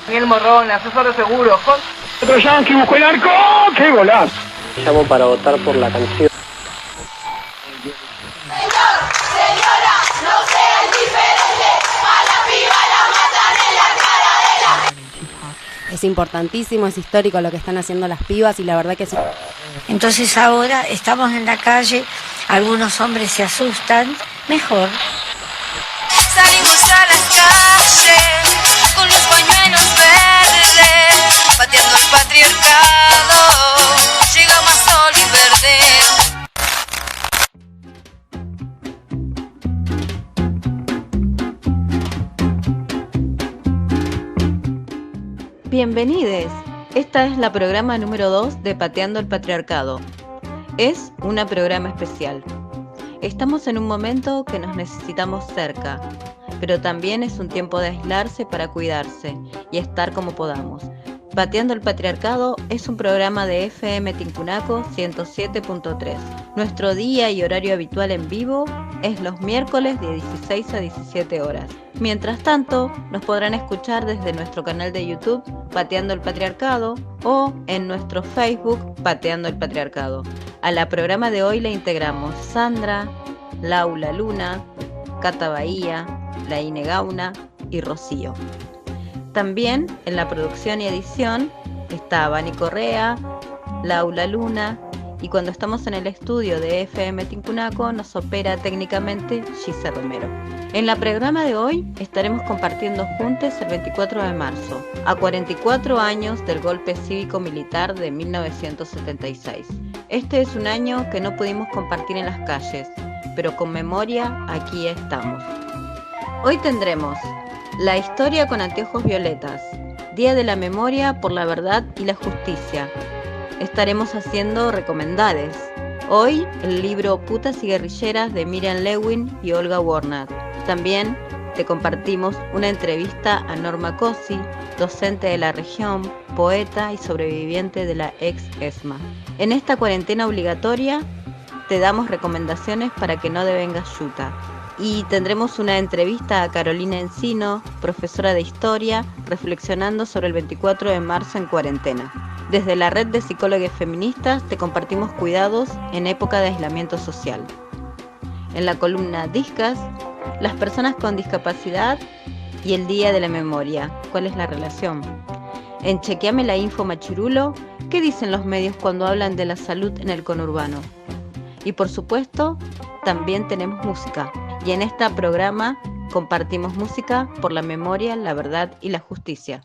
Daniel Morrón, asesor de seguros. Otro yankee buscó el arco, ¡qué golazo! Llamo para votar por la canción. Señora, no sea indiferente, a la piba la matan en la cara de la... Es importantísimo, es histórico lo que están haciendo las pibas y la verdad que sí. Entonces ahora estamos en la calle, algunos hombres se asustan, mejor. Salimos a las calles con los pañuelos verdes, pateando el patriarcado, llega más sol y verde. Bienvenides. Esta es la programa número 2 de Pateando el Patriarcado. Es una programa especial. Estamos en un momento que nos necesitamos cerca, pero también es un tiempo de aislarse para cuidarse y estar como podamos. Pateando el Patriarcado es un programa de FM Tincunaco 107.3. Nuestro día y horario habitual en vivo es los miércoles de 16 a 17 horas. Mientras tanto, nos podrán escuchar desde nuestro canal de YouTube Pateando el Patriarcado o en nuestro Facebook Pateando el Patriarcado. A la programa de hoy la integramos Sandra, Laura Luna, Cata Bahía, Laine Gauna y Rocío. También en la producción y edición está Vani Correa, Laura Luna y cuando estamos en el estudio de FM Tincunaco nos opera técnicamente Gise Romero. En la programa de hoy estaremos compartiendo juntos el 24 de marzo, a 44 años del golpe cívico-militar de 1976. Este es un año que no pudimos compartir en las calles, pero con memoria aquí estamos. Hoy tendremos La historia con anteojos violetas, Día de la Memoria por la Verdad y la Justicia. Estaremos haciendo recomendades. Hoy el libro Putas y Guerrilleras de Miriam Lewin y Olga Warnat. También te compartimos una entrevista a Norma Cosi, docente de la región, poeta y sobreviviente de la ex-ESMA. En esta cuarentena obligatoria te damos recomendaciones para que no devengas yuta. Y tendremos una entrevista a Carolina Encino, profesora de historia, reflexionando sobre el 24 de marzo en cuarentena. Desde la red de psicólogas feministas te compartimos cuidados en época de aislamiento social. En la columna Discas, las personas con discapacidad y el Día de la Memoria. ¿Cuál es la relación? En Chequeame la Info Machirulo, ¿qué dicen los medios cuando hablan de la salud en el conurbano? Y por supuesto, también tenemos música. Y en este programa compartimos música por la memoria, la verdad y la justicia.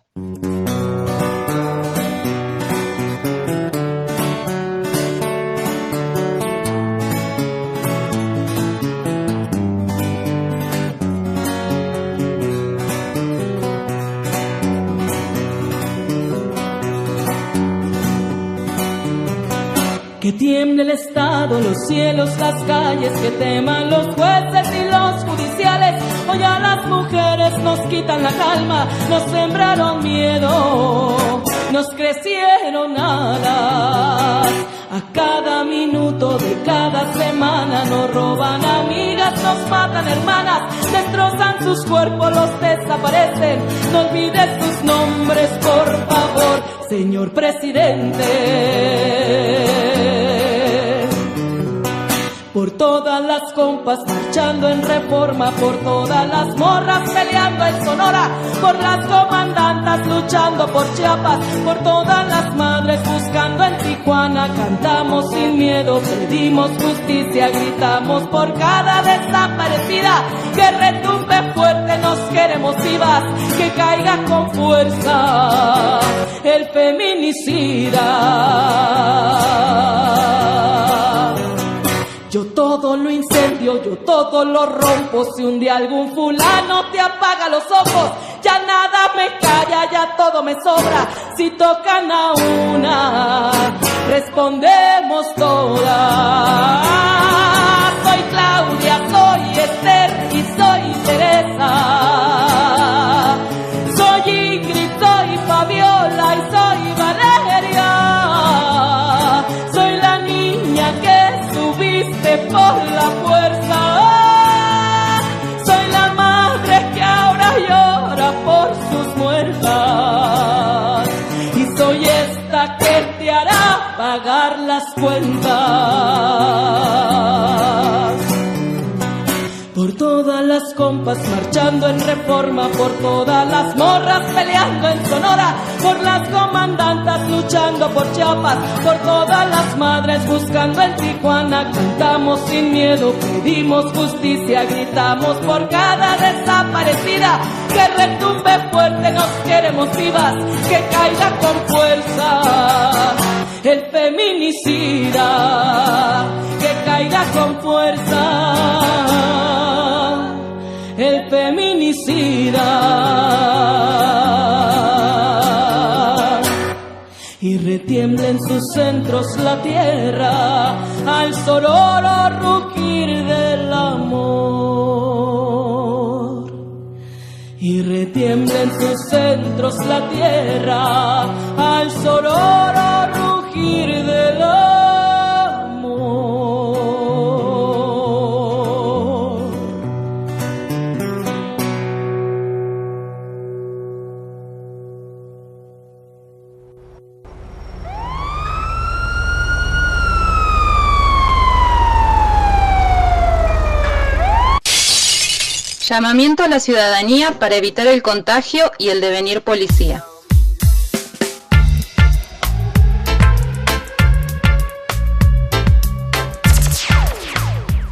Que tiemble el Estado, los cielos, las calles, que teman los jueces y los judiciales. Hoy a las mujeres nos quitan la calma, nos sembraron miedo, nos crecieron alas. A cada minuto de cada semana nos roban amigas, nos matan hermanas, destrozan sus cuerpos, los desaparecen. No olvides sus nombres, por favor, señor presidente. Por todas las compas marchando en Reforma, por todas las morras peleando en Sonora, por las comandantas luchando por Chiapas, por todas las madres buscando en Tijuana. Cantamos sin miedo, pedimos justicia, gritamos por cada desaparecida. Que retumbe fuerte, nos queremos vivas, que caiga con fuerza el feminicida. Yo todo lo incendio, yo todo lo rompo. Si un día algún fulano te apaga los ojos, ya nada me calla, ya todo me sobra. Si tocan a una, respondemos todas. Soy Claudia, soy Esther y soy Teresa. Soy Ingrid, soy Fabiola y soy Valeria. Soy la niña que subiste por la fuerza. Soy la madre que ahora llora por sus muertos. fuerzas. Y soy esta que te hará pagar las cuentas. Por todas las compas marchando en Reforma, por todas las morras peleando en Sonora, por las comandantas luchando por Chiapas, por todas las madres buscando en Tijuana. Cantamos sin miedo, pedimos justicia, gritamos por cada desaparecida. Que retumbe fuerte, nos queremos vivas, que caiga con fuerza el feminicida, que caiga con fuerza el feminicida. Y retiembla en sus centros la tierra al sonoro rugir del amor. Y retiembla en sus centros la tierra al sonoro rugir del amor. Llamamiento a la ciudadanía para evitar el contagio y el devenir policía.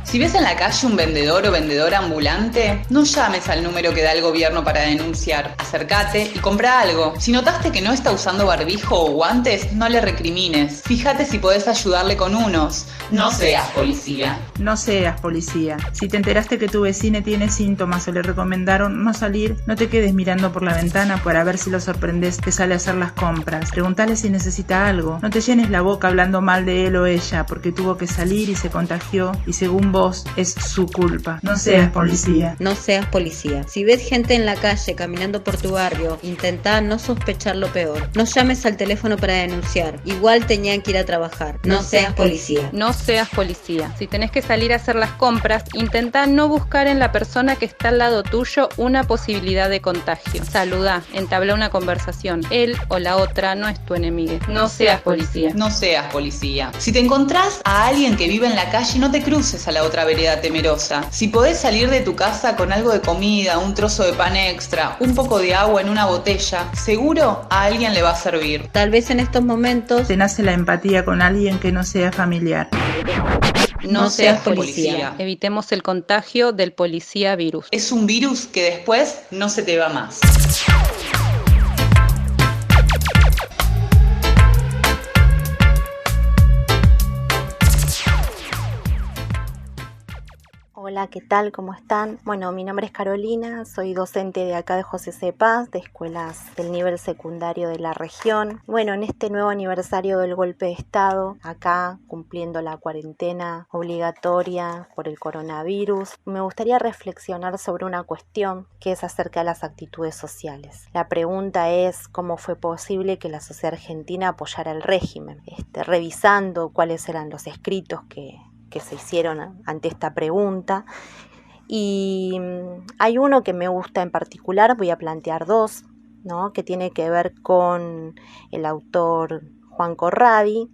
Si ves en la calle un vendedor o vendedora ambulante, no llames al número que da el gobierno para denunciar. Acércate y compra algo. Si notaste que no está usando barbijo o guantes, no le recrimines. Fíjate si podés ayudarle con unos. No seas policía. No seas policía. Si te enteraste que tu vecina tiene síntomas o le recomendaron no salir, no te quedes mirando por la ventana para ver si lo sorprendes que sale a hacer las compras. Preguntale si necesita algo. No te llenes la boca hablando mal de él o ella porque tuvo que salir y se contagió y según vos es su culpa. No seas policía. No seas policía. Si ves gente en la calle caminando por tu barrio, intentá no sospechar lo peor. No llames al teléfono para denunciar. Igual tenían que ir a trabajar. No seas policía. No seas policía. Si tenés que salir a hacer las compras, intentá no buscar en la persona que está al lado tuyo una posibilidad de contagio. Saludá, entabla una conversación. Él o la otra no es tu enemigo. No seas policía. No seas policía. Si te encontrás a alguien que vive en la calle, no te cruces a la otra vereda temerosa. Si podés salir de tu casa con algo de comida, un trozo de pan extra, un poco de agua en una botella, seguro a alguien le va a servir. Tal vez en estos momentos te nace la empatía con alguien que no sea familiar. No seas policía. Evitemos el contagio del policía virus. Es un virus que después no se te va más. Hola, ¿qué tal? ¿Cómo están? Bueno, mi nombre es Carolina, soy docente de acá de José C. Paz, de escuelas del nivel secundario de la región. Bueno, en este nuevo aniversario del golpe de Estado, acá cumpliendo la cuarentena obligatoria por el coronavirus, me gustaría reflexionar sobre una cuestión que es acerca de las actitudes sociales. La pregunta es cómo fue posible que la sociedad argentina apoyara el régimen, revisando cuáles eran los escritos que se hicieron ante esta pregunta, y hay uno que me gusta en particular, voy a plantear dos, ¿no? Que tiene que ver con el autor Juan Corradi,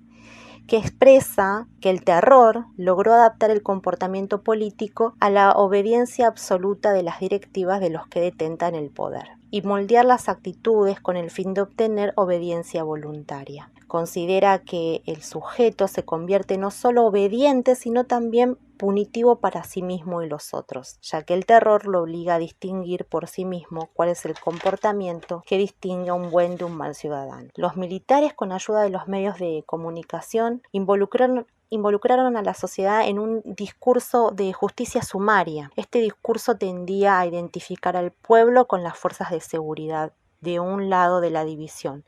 que expresa que el terror logró adaptar el comportamiento político a la obediencia absoluta de las directivas de los que detentan el poder y moldear las actitudes con el fin de obtener obediencia voluntaria. Considera que el sujeto se convierte no solo obediente, sino también punitivo para sí mismo y los otros, ya que el terror lo obliga a distinguir por sí mismo cuál es el comportamiento que distingue a un buen de un mal ciudadano. Los militares, con ayuda de los medios de comunicación, involucraron a la sociedad en un discurso de justicia sumaria. Este discurso tendía a identificar al pueblo con las fuerzas de seguridad de un lado de la división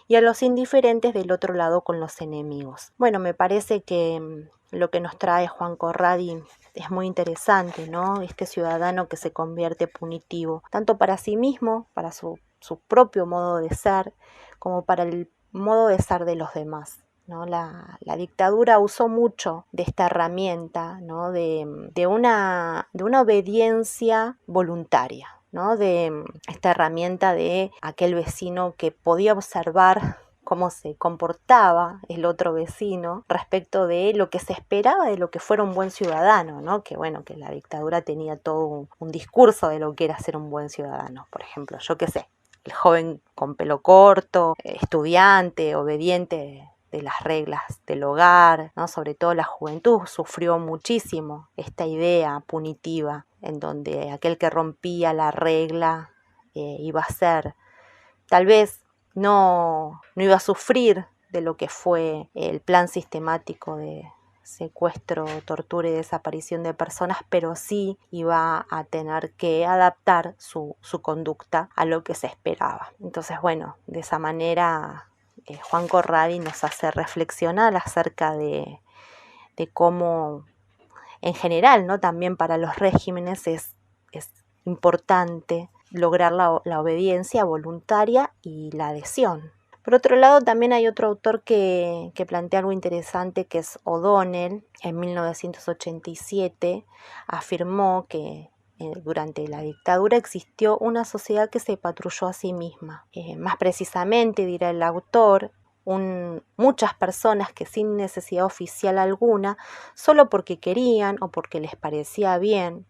y a los indiferentes del otro lado con los enemigos. Bueno, me parece que lo que nos trae Juan Corradi es muy interesante, ¿no? Este ciudadano que se convierte punitivo, tanto para sí mismo, para su propio modo de ser, como para el modo de ser de los demás, ¿no? La dictadura usó mucho de esta herramienta, ¿no? de una obediencia voluntaria. ¿no? De esta herramienta de aquel vecino que podía observar cómo se comportaba el otro vecino respecto de lo que se esperaba de lo que fuera un buen ciudadano, ¿no? Que bueno, que la dictadura tenía todo un discurso de lo que era ser un buen ciudadano. Por ejemplo, yo qué sé, el joven con pelo corto, estudiante, obediente de las reglas del hogar, ¿no? Sobre todo la juventud sufrió muchísimo esta idea punitiva en donde aquel que rompía la regla iba a ser, tal vez no iba a sufrir de lo que fue el plan sistemático de secuestro, tortura y desaparición de personas, pero sí iba a tener que adaptar su conducta a lo que se esperaba. Entonces, bueno, de esa manera Juan Corradi nos hace reflexionar acerca de cómo, en general, ¿no? También para los regímenes es importante lograr la obediencia voluntaria y la adhesión. Por otro lado, también hay otro autor que plantea algo interesante, que es O'Donnell. En 1987 afirmó que durante la dictadura existió una sociedad que se patrulló a sí misma. Más precisamente, dirá el autor, muchas personas que sin necesidad oficial alguna, solo porque querían o porque les parecía bien,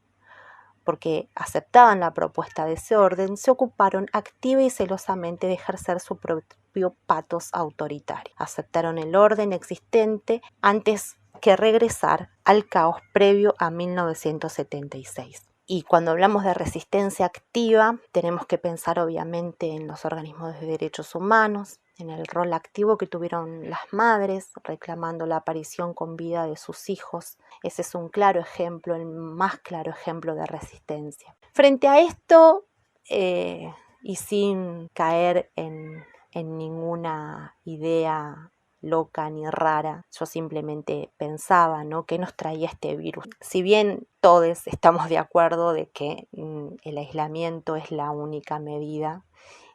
porque aceptaban la propuesta de ese orden, se ocuparon activa y celosamente de ejercer su propio patos autoritario. Aceptaron el orden existente antes que regresar al caos previo a 1976. Y cuando hablamos de resistencia activa, tenemos que pensar obviamente en los organismos de derechos humanos, en el rol activo que tuvieron las madres reclamando la aparición con vida de sus hijos. Ese es un claro ejemplo, el más claro ejemplo de resistencia. Frente a esto, y sin caer en ninguna idea loca ni rara, yo simplemente pensaba, ¿no?, qué nos traía este virus. Si bien todos estamos de acuerdo de que el aislamiento es la única medida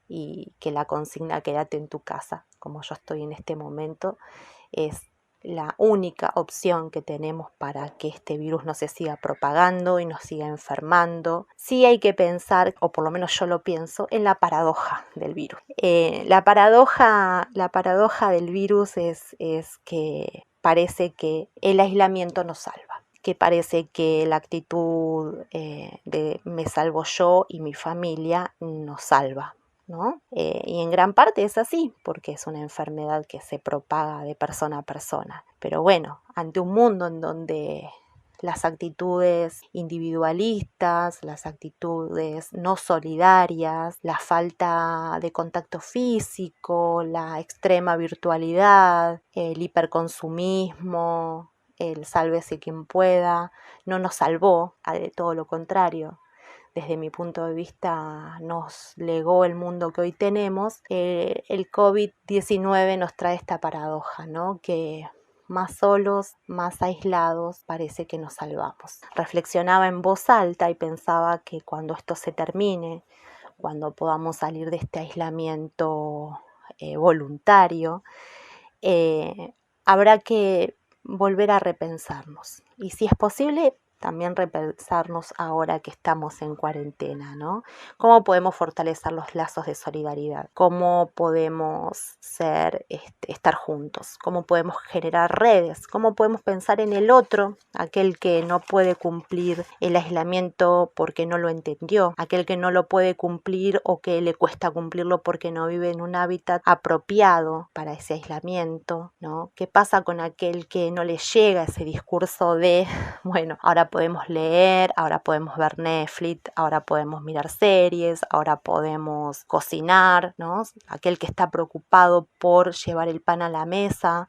y que la consigna quédate en tu casa, como yo estoy en este momento, es la única opción que tenemos para que este virus no se siga propagando y nos siga enfermando. Sí hay que pensar, o por lo menos yo lo pienso, en la paradoja del virus. La paradoja del virus es que parece que el aislamiento nos salva, que parece que la actitud de me salvo yo y mi familia nos salva, ¿no? Y en gran parte es así, porque es una enfermedad que se propaga de persona a persona. Pero bueno, ante un mundo en donde las actitudes individualistas, las actitudes no solidarias, la falta de contacto físico, la extrema virtualidad, el hiperconsumismo, el sálvese quien pueda, no nos salvó, de todo lo contrario. Desde mi punto de vista nos legó el mundo que hoy tenemos. El COVID-19 nos trae esta paradoja, ¿no?, que más solos, más aislados, parece que nos salvamos. Reflexionaba en voz alta y pensaba que cuando esto se termine, cuando podamos salir de este aislamiento voluntario, habrá que volver a repensarnos. Y si es posible, también repensarnos ahora que estamos en cuarentena, ¿no? ¿Cómo podemos fortalecer los lazos de solidaridad? ¿Cómo podemos estar juntos? ¿Cómo podemos generar redes? ¿Cómo podemos pensar en el otro, aquel que no puede cumplir el aislamiento porque no lo entendió, aquel que no lo puede cumplir o que le cuesta cumplirlo porque no vive en un hábitat apropiado para ese aislamiento, ¿no? ¿Qué pasa con aquel que no le llega ese discurso de, bueno, ahora podemos leer, ahora podemos ver Netflix, ahora podemos mirar series, ahora podemos cocinar, ¿no? Aquel que está preocupado por llevar el pan a la mesa,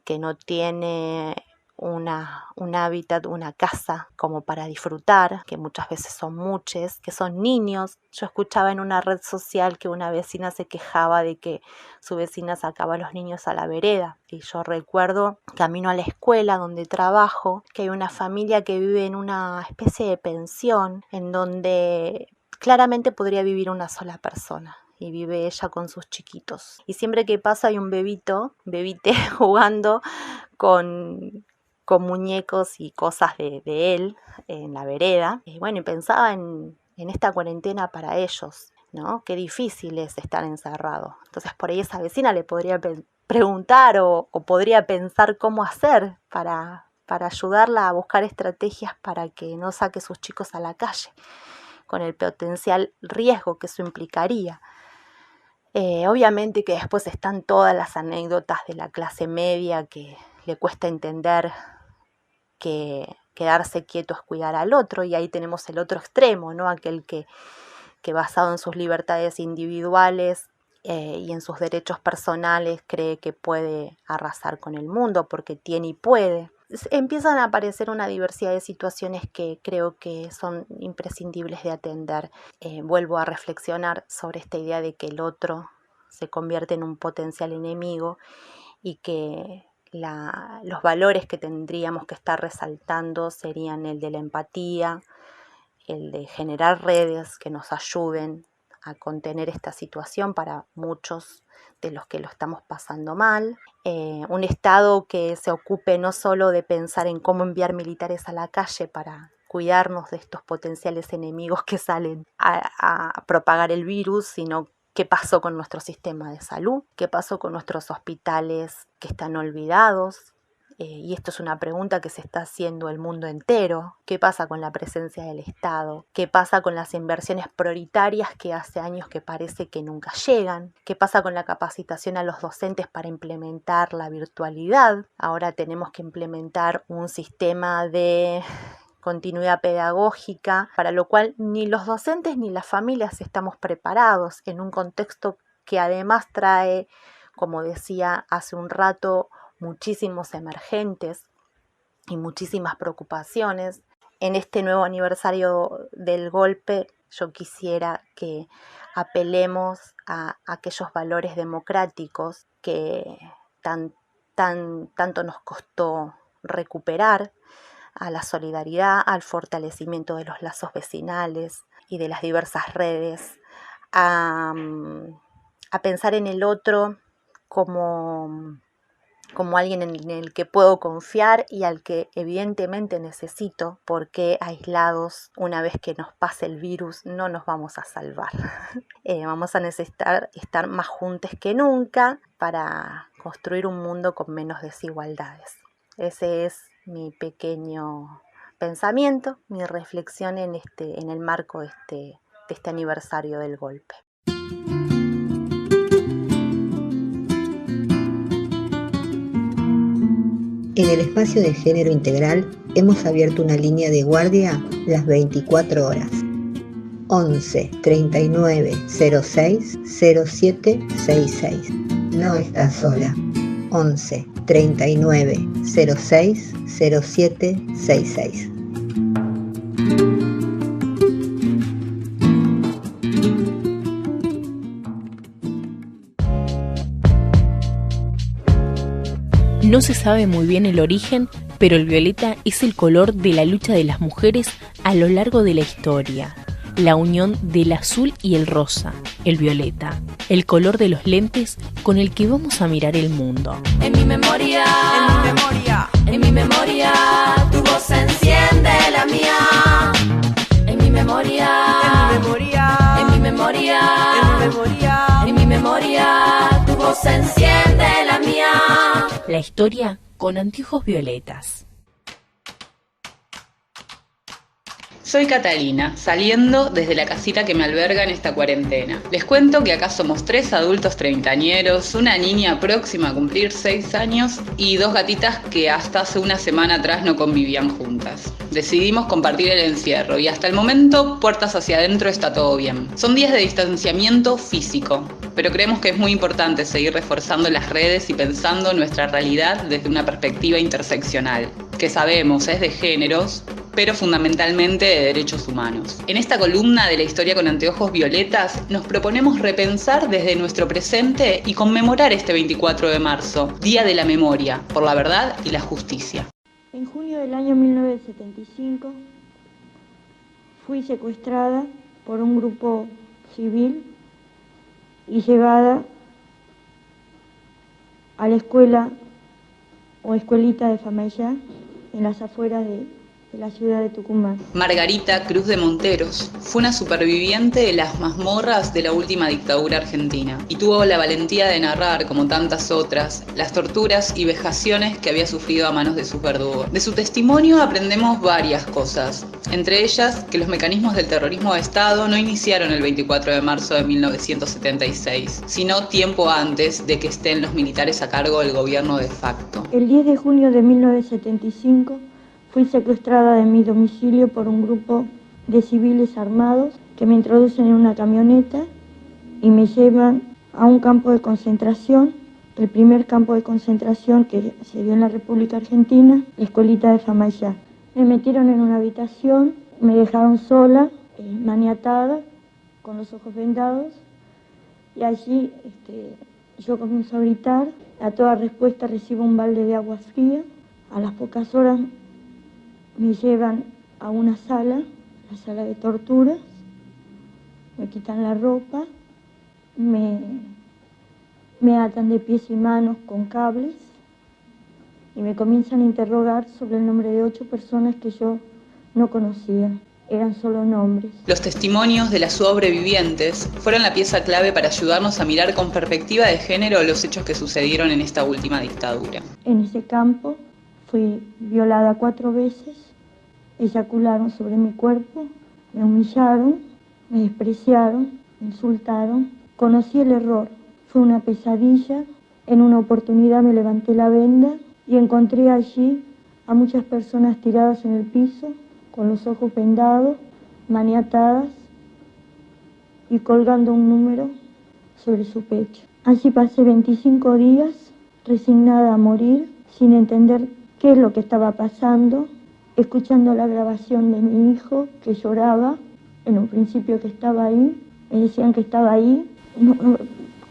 que no tiene un hábitat, una casa como para disfrutar, que muchas veces son muchos, que son niños. Yo escuchaba en una red social que una vecina se quejaba de que su vecina sacaba a los niños a la vereda, y yo recuerdo, camino a la escuela donde trabajo, que hay una familia que vive en una especie de pensión en donde claramente podría vivir una sola persona. Y vive ella con sus chiquitos. Y siempre que pasa hay un bebite jugando con muñecos y cosas de él en la vereda. Y bueno, y pensaba en en esta cuarentena para ellos, ¿no? Qué difícil es estar encerrado. Entonces por ahí esa vecina le podría preguntar o podría pensar cómo hacer para ayudarla a buscar estrategias para que no saque sus chicos a la calle, con el potencial riesgo que eso implicaría. Obviamente que después están todas las anécdotas de la clase media que le cuesta entender que quedarse quieto es cuidar al otro, y ahí tenemos el otro extremo, ¿no? Aquel que basado en sus libertades individuales y en sus derechos personales cree que puede arrasar con el mundo porque tiene y puede. Empiezan a aparecer una diversidad de situaciones que creo que son imprescindibles de atender. Vuelvo a reflexionar sobre esta idea de que el otro se convierte en un potencial enemigo y que los valores que tendríamos que estar resaltando serían el de la empatía, el de generar redes que nos ayuden a contener esta situación para muchos de los que lo estamos pasando mal. Un Estado que se ocupe no solo de pensar en cómo enviar militares a la calle para cuidarnos de estos potenciales enemigos que salen a propagar el virus, sino qué pasó con nuestro sistema de salud, qué pasó con nuestros hospitales que están olvidados. Y esto es una pregunta que se está haciendo el mundo entero. ¿Qué pasa con la presencia del Estado? ¿Qué pasa con las inversiones prioritarias que hace años que parece que nunca llegan? ¿Qué pasa con la capacitación a los docentes para implementar la virtualidad? Ahora tenemos que implementar un sistema de continuidad pedagógica, para lo cual ni los docentes ni las familias estamos preparados en un contexto que además trae, como decía hace un rato, muchísimos emergentes y muchísimas preocupaciones. En este nuevo aniversario del golpe, yo quisiera que apelemos a aquellos valores democráticos que tanto nos costó recuperar, a la solidaridad, al fortalecimiento de los lazos vecinales y de las diversas redes, a pensar en el otro como alguien en el que puedo confiar y al que evidentemente necesito, porque aislados, una vez que nos pase el virus, no nos vamos a salvar. Vamos a necesitar estar más juntos que nunca para construir un mundo con menos desigualdades. Ese es mi pequeño pensamiento, mi reflexión en el marco de este aniversario del golpe. En el espacio de género integral hemos abierto una línea de guardia las 24 horas. 11 39 06 07 66. No estás sola. 11 39 06 07 66. No se sabe muy bien el origen, pero el violeta es el color de la lucha de las mujeres a lo largo de la historia. La unión del azul y el rosa, el violeta, el color de los lentes con el que vamos a mirar el mundo. En mi memoria, en mi memoria, tu voz se enciende la mía. En mi memoria, en mi memoria, en mi memoria, en mi memoria, en mi memoria, tu voz se enciende la mía. La historia con anteojos violetas. Soy Catalina, saliendo desde la casita que me alberga en esta cuarentena. Les cuento que acá somos 3 adultos treintañeros, una niña próxima a cumplir 6 años y 2 gatitas que hasta hace una semana atrás no convivían juntas. Decidimos compartir el encierro y hasta el momento, puertas hacia adentro, está todo bien. Son días de distanciamiento físico, pero creemos que es muy importante seguir reforzando las redes y pensando nuestra realidad desde una perspectiva interseccional, que sabemos es de géneros, pero fundamentalmente de derechos humanos. En esta columna de la historia con anteojos violetas nos proponemos repensar desde nuestro presente y conmemorar este 24 de marzo, Día de la Memoria, por la verdad y la justicia. En junio del año 1975 fui secuestrada por un grupo civil y llevada a la escuela o escuelita de Famella en las afueras de la ciudad de Tucumán. Margarita Cruz de Monteros fue una superviviente de las mazmorras de la última dictadura argentina y tuvo la valentía de narrar, como tantas otras, las torturas y vejaciones que había sufrido a manos de sus verdugos. De su testimonio aprendemos varias cosas, entre ellas que los mecanismos del terrorismo de Estado no iniciaron el 24 de marzo de 1976, sino tiempo antes de que estén los militares a cargo del gobierno de facto. El 10 de junio de 1975 fui secuestrada de mi domicilio por un grupo de civiles armados que me introducen en una camioneta y me llevan a un campo de concentración, el primer campo de concentración que se dio en la República Argentina, la escuelita de Famayá. Me metieron en una habitación, me dejaron sola, maniatada, con los ojos vendados, y allí yo comienzo a gritar. A toda respuesta recibo un balde de agua fría. A las pocas horas me llevan a una sala, la sala de torturas, me quitan la ropa, me atan de pies y manos con cables y me comienzan a interrogar sobre el nombre de 8 personas que yo no conocía. Eran solo nombres. Los testimonios de las sobrevivientes fueron la pieza clave para ayudarnos a mirar con perspectiva de género los hechos que sucedieron en esta última dictadura. En ese campo fui violada 4 veces, eyacularon sobre mi cuerpo, me humillaron, me despreciaron, me insultaron. Conocí el error, fue una pesadilla. En una oportunidad me levanté la venda y encontré allí a muchas personas tiradas en el piso, con los ojos vendados, maniatadas y colgando un número sobre su pecho. Allí pasé 25 días resignada a morir, sin entender qué es lo que estaba pasando, escuchando la grabación de mi hijo que lloraba, en un principio que estaba ahí, me decían que estaba ahí.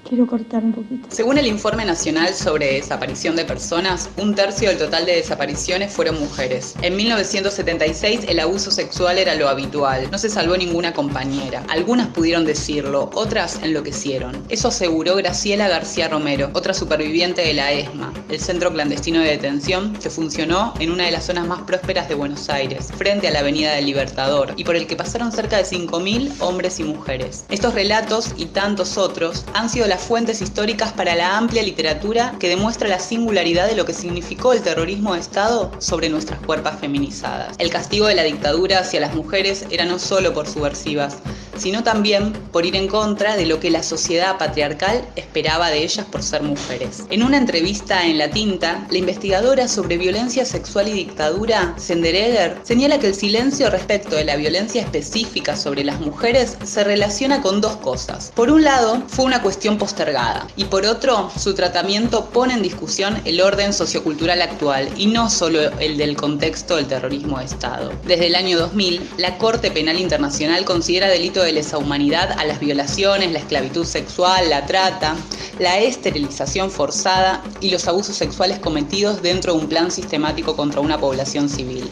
Quiero cortar un poquito. Según el Informe Nacional sobre Desaparición de Personas, 1/3 del total de desapariciones fueron mujeres. En 1976 el abuso sexual era lo habitual. No se salvó ninguna compañera. Algunas pudieron decirlo, otras enloquecieron. Eso aseguró Graciela García Romero, otra superviviente de la ESMA, el centro clandestino de detención que funcionó en una de las zonas más prósperas de Buenos Aires, frente a la Avenida del Libertador, y por el que pasaron cerca de 5.000 hombres y mujeres. Estos relatos y tantos otros han sido las fuentes históricas para la amplia literatura que demuestra la singularidad de lo que significó el terrorismo de Estado sobre nuestras cuerpas feminizadas. El castigo de la dictadura hacia las mujeres era no solo por subversivas, sino también por ir en contra de lo que la sociedad patriarcal esperaba de ellas por ser mujeres. En una entrevista en La Tinta, la investigadora sobre violencia sexual y dictadura, Senderegger, señala que el silencio respecto de la violencia específica sobre las mujeres se relaciona con 2 cosas. Por un lado, fue una cuestión postergada, y por otro, su tratamiento pone en discusión el orden sociocultural actual y no solo el del contexto del terrorismo de Estado. Desde el año 2000, la Corte Penal Internacional considera delito de lesa humanidad a las violaciones, la esclavitud sexual, la trata, la esterilización forzada y los abusos sexuales cometidos dentro de un plan sistemático contra una población civil.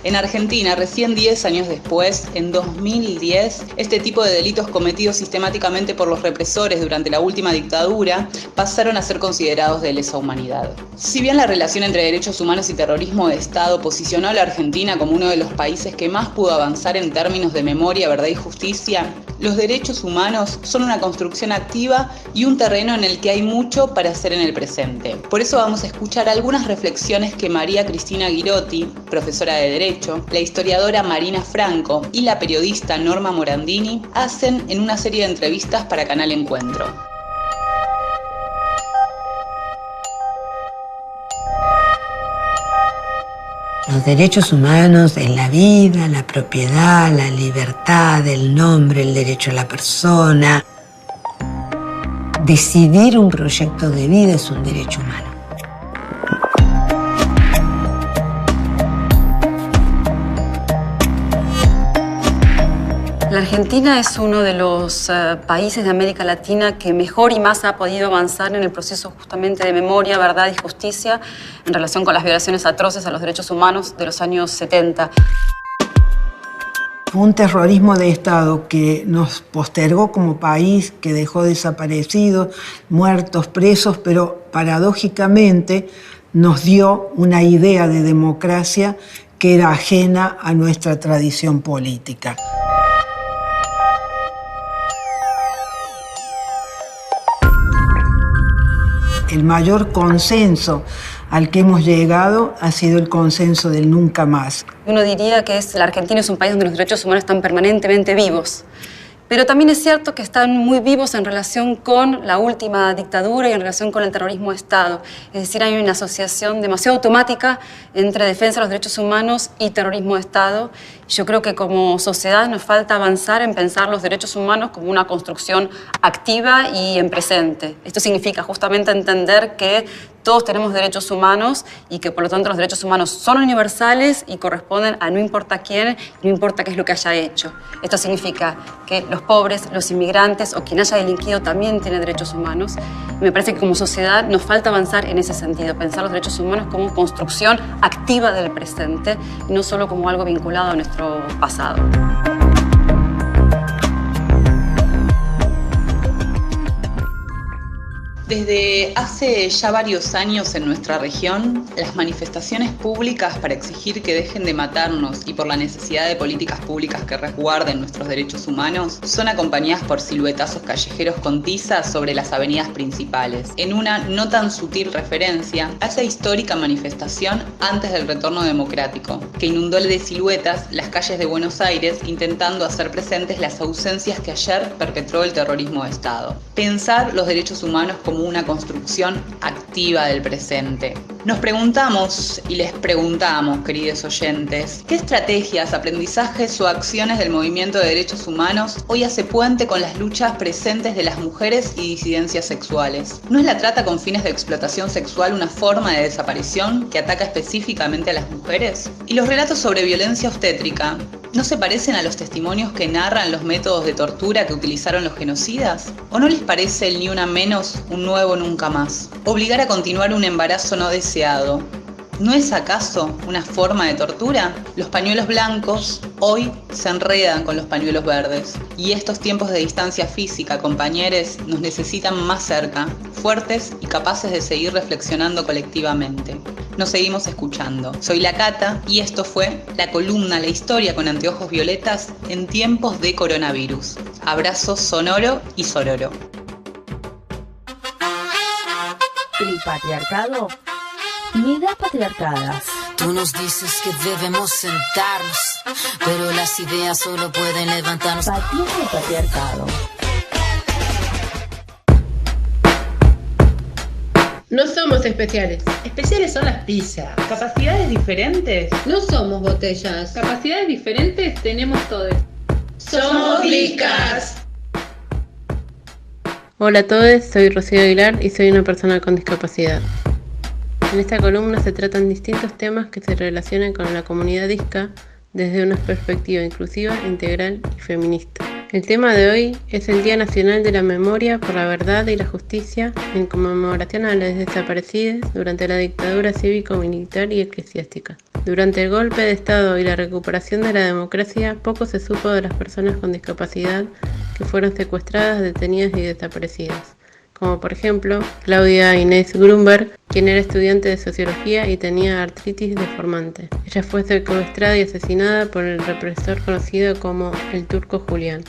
En Argentina, recién 10 años después, en 2010, este tipo de delitos cometidos sistemáticamente por los represores durante la última dictadura pasaron a ser considerados de lesa humanidad. Si bien la relación entre derechos humanos y terrorismo de Estado posicionó a la Argentina como uno de los países que más pudo avanzar en términos de memoria, verdad y justicia, los derechos humanos son una construcción activa y un terreno en el que hay mucho para hacer en el presente. Por eso vamos a escuchar algunas reflexiones que María Cristina Girotti, profesora de Derecho, la historiadora Marina Franco y la periodista Norma Morandini hacen en una serie de entrevistas para Canal Encuentro. Los derechos humanos en la vida, la propiedad, la libertad, el nombre, el derecho a la persona. Decidir un proyecto de vida es un derecho humano. La Argentina es uno de los países de América Latina que mejor y más ha podido avanzar en el proceso justamente de memoria, verdad y justicia en relación con las violaciones atroces a los derechos humanos de los años 70. Fue un terrorismo de Estado que nos postergó como país, que dejó desaparecidos, muertos, presos, pero paradójicamente nos dio una idea de democracia que era ajena a nuestra tradición política. El mayor consenso al que hemos llegado ha sido el consenso del nunca más. Uno diría que la Argentina es un país donde los derechos humanos están permanentemente vivos. Pero también es cierto que están muy vivos en relación con la última dictadura y en relación con el terrorismo de Estado. Es decir, hay una asociación demasiado automática entre defensa de los derechos humanos y terrorismo de Estado. Yo creo que como sociedad nos falta avanzar en pensar los derechos humanos como una construcción activa y en presente. Esto significa justamente entender que todos tenemos derechos humanos y que por lo tanto los derechos humanos son universales y corresponden a no importa quién, no importa qué es lo que haya hecho. Esto significa que los pobres, los inmigrantes o quien haya delinquido también tiene derechos humanos. Y me parece que como sociedad nos falta avanzar en ese sentido, pensar los derechos humanos como construcción activa del presente y no solo como algo vinculado a nuestro pasado. Desde hace ya varios años en nuestra región, las manifestaciones públicas para exigir que dejen de matarnos y por la necesidad de políticas públicas que resguarden nuestros derechos humanos son acompañadas por siluetazos callejeros con tizas sobre las avenidas principales, en una no tan sutil referencia a esa histórica manifestación antes del retorno democrático, que inundó de siluetas las calles de Buenos Aires intentando hacer presentes las ausencias que ayer perpetró el terrorismo de Estado. Pensar los derechos humanos como una construcción activa del presente. Nos preguntamos y les preguntamos, queridos oyentes, ¿qué estrategias, aprendizajes o acciones del movimiento de derechos humanos hoy hace puente con las luchas presentes de las mujeres y disidencias sexuales? ¿No es la trata con fines de explotación sexual una forma de desaparición que ataca específicamente a las mujeres? ¿Y los relatos sobre violencia obstétrica no se parecen a los testimonios que narran los métodos de tortura que utilizaron los genocidas? ¿O no les parece el ni una menos un nuevo nunca más? Obligar a continuar un embarazo no deseado, ¿no es acaso una forma de tortura? Los pañuelos blancos hoy se enredan con los pañuelos verdes. Y estos tiempos de distancia física, compañeros, nos necesitan más cerca, fuertes y capaces de seguir reflexionando colectivamente. Nos seguimos escuchando. Soy la Cata y esto fue la columna La Historia con anteojos violetas en tiempos de coronavirus. Abrazo sonoro y sororo. El patriarcado ni das patriarcadas. Tú nos dices que debemos sentarnos, pero las ideas solo pueden levantarnos. Pateando el patriarcado. No somos especiales. Especiales son las pizzas. ¿Capacidades diferentes? No somos botellas. Capacidades diferentes tenemos todos. Somos licas. Hola a todos, soy Rocío Aguilar y soy una persona con discapacidad. En esta columna se tratan distintos temas que se relacionan con la comunidad disca desde una perspectiva inclusiva, integral y feminista. El tema de hoy es el Día Nacional de la Memoria por la Verdad y la Justicia en conmemoración a las desaparecidas durante la dictadura cívico-militar y eclesiástica. Durante el golpe de Estado y la recuperación de la democracia, poco se supo de las personas con discapacidad que fueron secuestradas, detenidas y desaparecidas, como por ejemplo Claudia Inés Grunberg, quien era estudiante de sociología y tenía artritis deformante. Ella fue secuestrada y asesinada por el represor conocido como el Turco Julián.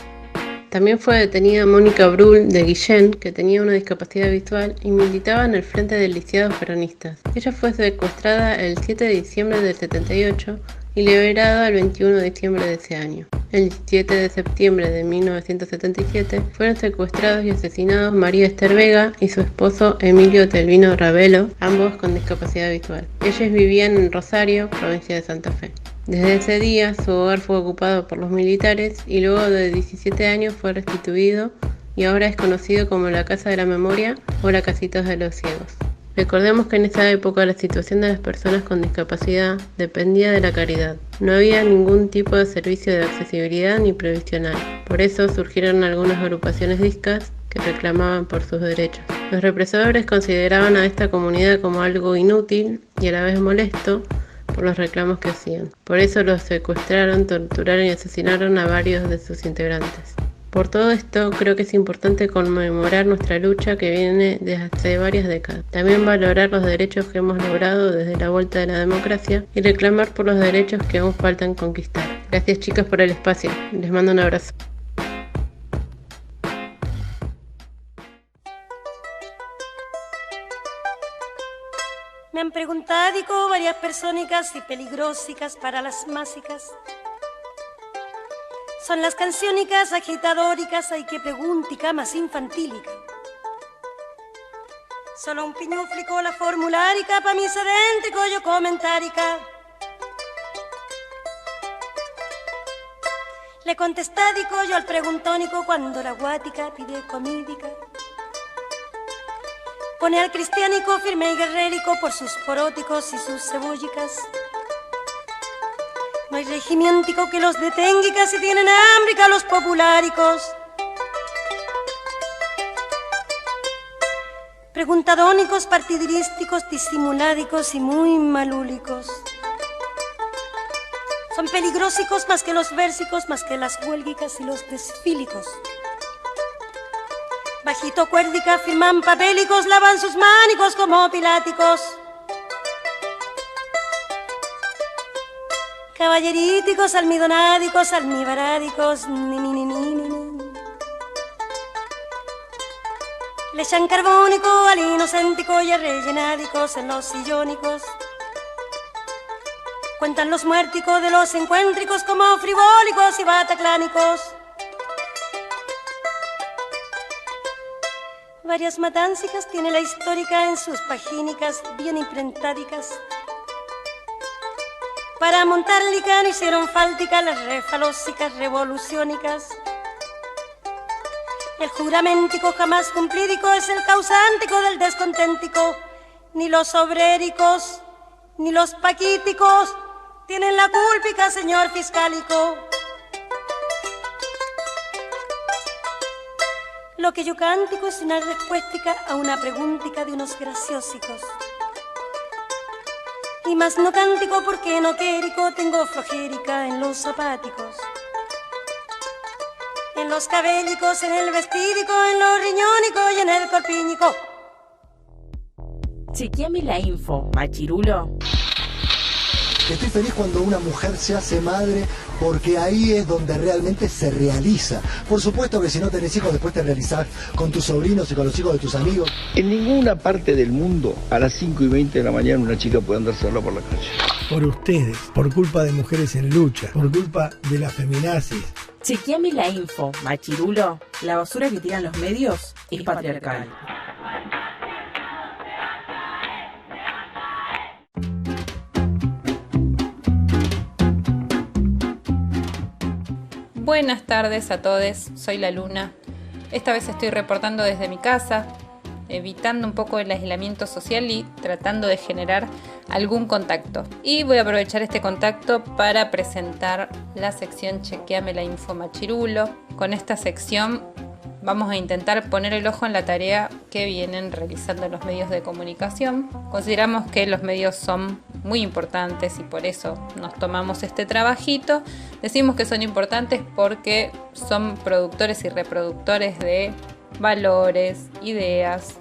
También fue detenida Mónica Brull de Guillén, que tenía una discapacidad visual y militaba en el Frente de Lisiados Peronistas. Ella fue secuestrada el 7 de diciembre del 78 y liberada el 21 de diciembre de ese año. El 17 de septiembre de 1977 fueron secuestrados y asesinados María Esther Vega y su esposo Emilio Telvino Ravelo, ambos con discapacidad visual. Ellos vivían en Rosario, provincia de Santa Fe. Desde ese día su hogar fue ocupado por los militares y luego de 17 años fue restituido y ahora es conocido como la Casa de la Memoria o la Casitas de los Ciegos. Recordemos que en esa época la situación de las personas con discapacidad dependía de la caridad. No había ningún tipo de servicio de accesibilidad ni previsional. Por eso surgieron algunas agrupaciones discas que reclamaban por sus derechos. Los represores consideraban a esta comunidad como algo inútil y a la vez molesto por los reclamos que hacían. Por eso los secuestraron, torturaron y asesinaron a varios de sus integrantes. Por todo esto, creo que es importante conmemorar nuestra lucha que viene desde hace varias décadas. También valorar los derechos que hemos logrado desde la vuelta de la democracia y reclamar por los derechos que aún faltan conquistar. Gracias, chicas, por el espacio. Les mando un abrazo. Me han preguntado varias persónicas y peligrosicas para las másicas. Son las canciónicas agitadóricas, hay que preguntica más infantílica. Solo un piñuflico la formulárica, pa' mí sedéntrico yo comentárica. Le contestádico yo al preguntónico cuando la guática pide comídica. Pone al cristiánico firme y guerrérico por sus poróticos y sus cebollicas. No hay regimiéntico que los detenga si tienen hambrica los populáricos. Preguntadónicos, partidirísticos, disimuládicos y muy malúlicos. Son peligrósicos más que los versicos, más que las huélgicas y los desfílicos. Bajito cuérdica firman papélicos, lavan sus mánicos como piláticos. Caballeríticos, almidonádicos, almibarádicos, le echan carbónico al inocéntico y a rellenádicos en los sillónicos. Cuentan los muérticos de los encuéntricos como frivólicos y bataclánicos. Varias matancicas tiene la histórica en sus pagínicas bien imprentádicas. Para montar licán hicieron fáltica las refalósicas revoluciónicas. El juramentico jamás cumplídico es el causántico del desconténtico. Ni los obréricos, ni los paquíticos tienen la cúlpica, señor fiscálico. Lo que yo cántico es una respuéstica a una preguntica de unos graciosicos. Y más no cántico porque no quérico, tengo flojérica en los zapáticos. En los cabélicos, en el vestídico, en los riñónicos y en el corpíñico. Chequeame la info, machirulo. Estoy feliz cuando una mujer se hace madre porque ahí es donde realmente se realiza. Por supuesto que si no tenés hijos después te realizás con tus sobrinos y con los hijos de tus amigos. En ninguna parte del mundo a las 5:20 de la mañana una chica puede andar sola por la calle. Por ustedes, por culpa de mujeres en lucha, por culpa de las feminazis. Chequeame la info, machirulo. La basura que tiran los medios es patriarcal. Buenas tardes a todos, soy la Luna. Esta vez estoy reportando desde mi casa, evitando un poco el aislamiento social y tratando de generar algún contacto. Y voy a aprovechar este contacto para presentar la sección Chequeame la info machirulo. Con esta sección vamos a intentar poner el ojo en la tarea que vienen realizando los medios de comunicación. Consideramos que los medios son muy importantes y por eso nos tomamos este trabajito. Decimos que son importantes porque son productores y reproductores de valores, ideas,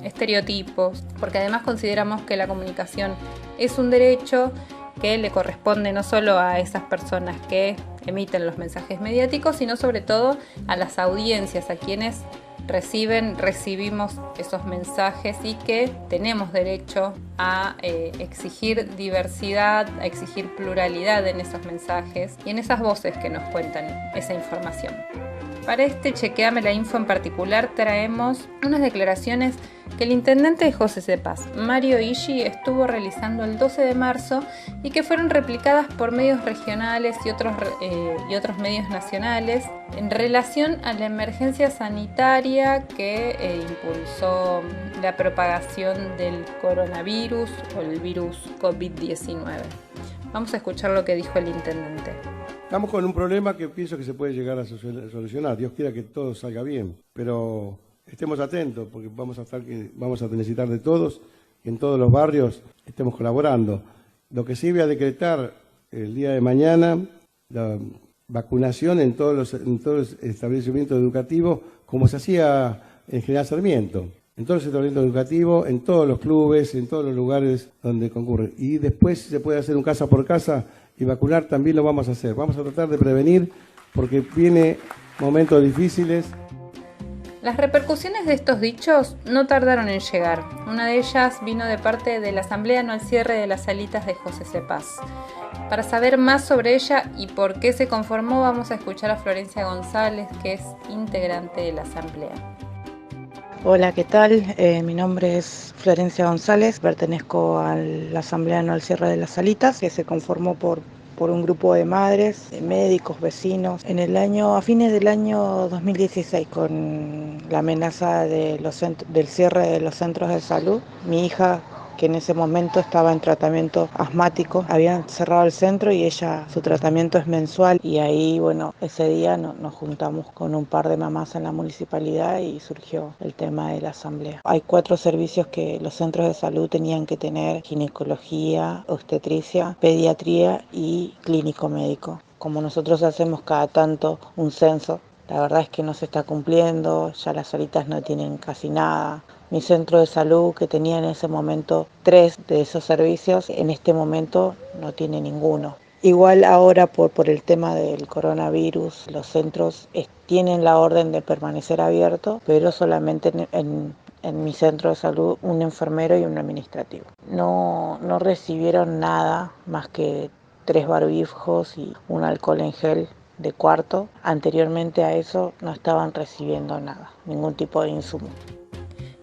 estereotipos, porque además consideramos que la comunicación es un derecho que le corresponde no solo a esas personas que emiten los mensajes mediáticos, sino sobre todo a las audiencias, a quienes recibimos esos mensajes y que tenemos derecho a exigir diversidad, a exigir pluralidad en esos mensajes y en esas voces que nos cuentan esa información. Para este Chequeame la info en particular traemos unas declaraciones que el intendente de José C. Paz, Mario Ishi, estuvo realizando el 12 de marzo y que fueron replicadas por medios regionales y otros medios nacionales en relación a la emergencia sanitaria que impulsó la propagación del coronavirus o el virus COVID-19. Vamos a escuchar lo que dijo el intendente. Estamos con un problema que pienso que se puede llegar a solucionar. Dios quiera que todo salga bien, pero estemos atentos porque vamos a necesitar de todos, que en todos los barrios estemos colaborando. Lo que sí voy a decretar el día de mañana, vacunación en todos los establecimientos educativos, como se hacía en General Sarmiento, en todos los establecimientos educativos, en todos los clubes, en todos los lugares donde concurren. Y después se puede hacer un casa por casa y vacunar también lo vamos a hacer. Vamos a tratar de prevenir porque viene momentos difíciles. Las repercusiones de estos dichos no tardaron en llegar. Una de ellas vino de parte de la Asamblea Anual Cierre de las Salitas de José C. Paz. Para saber más sobre ella y por qué se conformó, vamos a escuchar a Florencia González, que es integrante de la Asamblea. Hola, ¿qué tal? Mi nombre es Florencia González, pertenezco a la Asamblea Anual Cierre de las Salitas, que se conformó por un grupo de madres, de médicos, vecinos, a fines del año 2016, con la amenaza del cierre de los centros de salud. Mi hija, que en ese momento estaba en tratamiento asmático, habían cerrado el centro y su tratamiento es mensual, y ahí, bueno, ese día nos juntamos con un par de mamás en la municipalidad y surgió el tema de la asamblea. Hay 4 servicios que los centros de salud tenían que tener: ginecología, obstetricia, pediatría y clínico médico. Como nosotros hacemos cada tanto un censo, la verdad es que no se está cumpliendo, ya las Salitas no tienen casi nada. Mi centro de salud, que tenía en ese momento 3 de esos servicios, en este momento no tiene ninguno. Igual ahora por el tema del coronavirus, los centros tienen la orden de permanecer abiertos, pero solamente en mi centro de salud un enfermero y un administrativo. No recibieron nada más que 3 barbijos y un alcohol en gel de cuarto. Anteriormente a eso no estaban recibiendo nada, ningún tipo de insumo.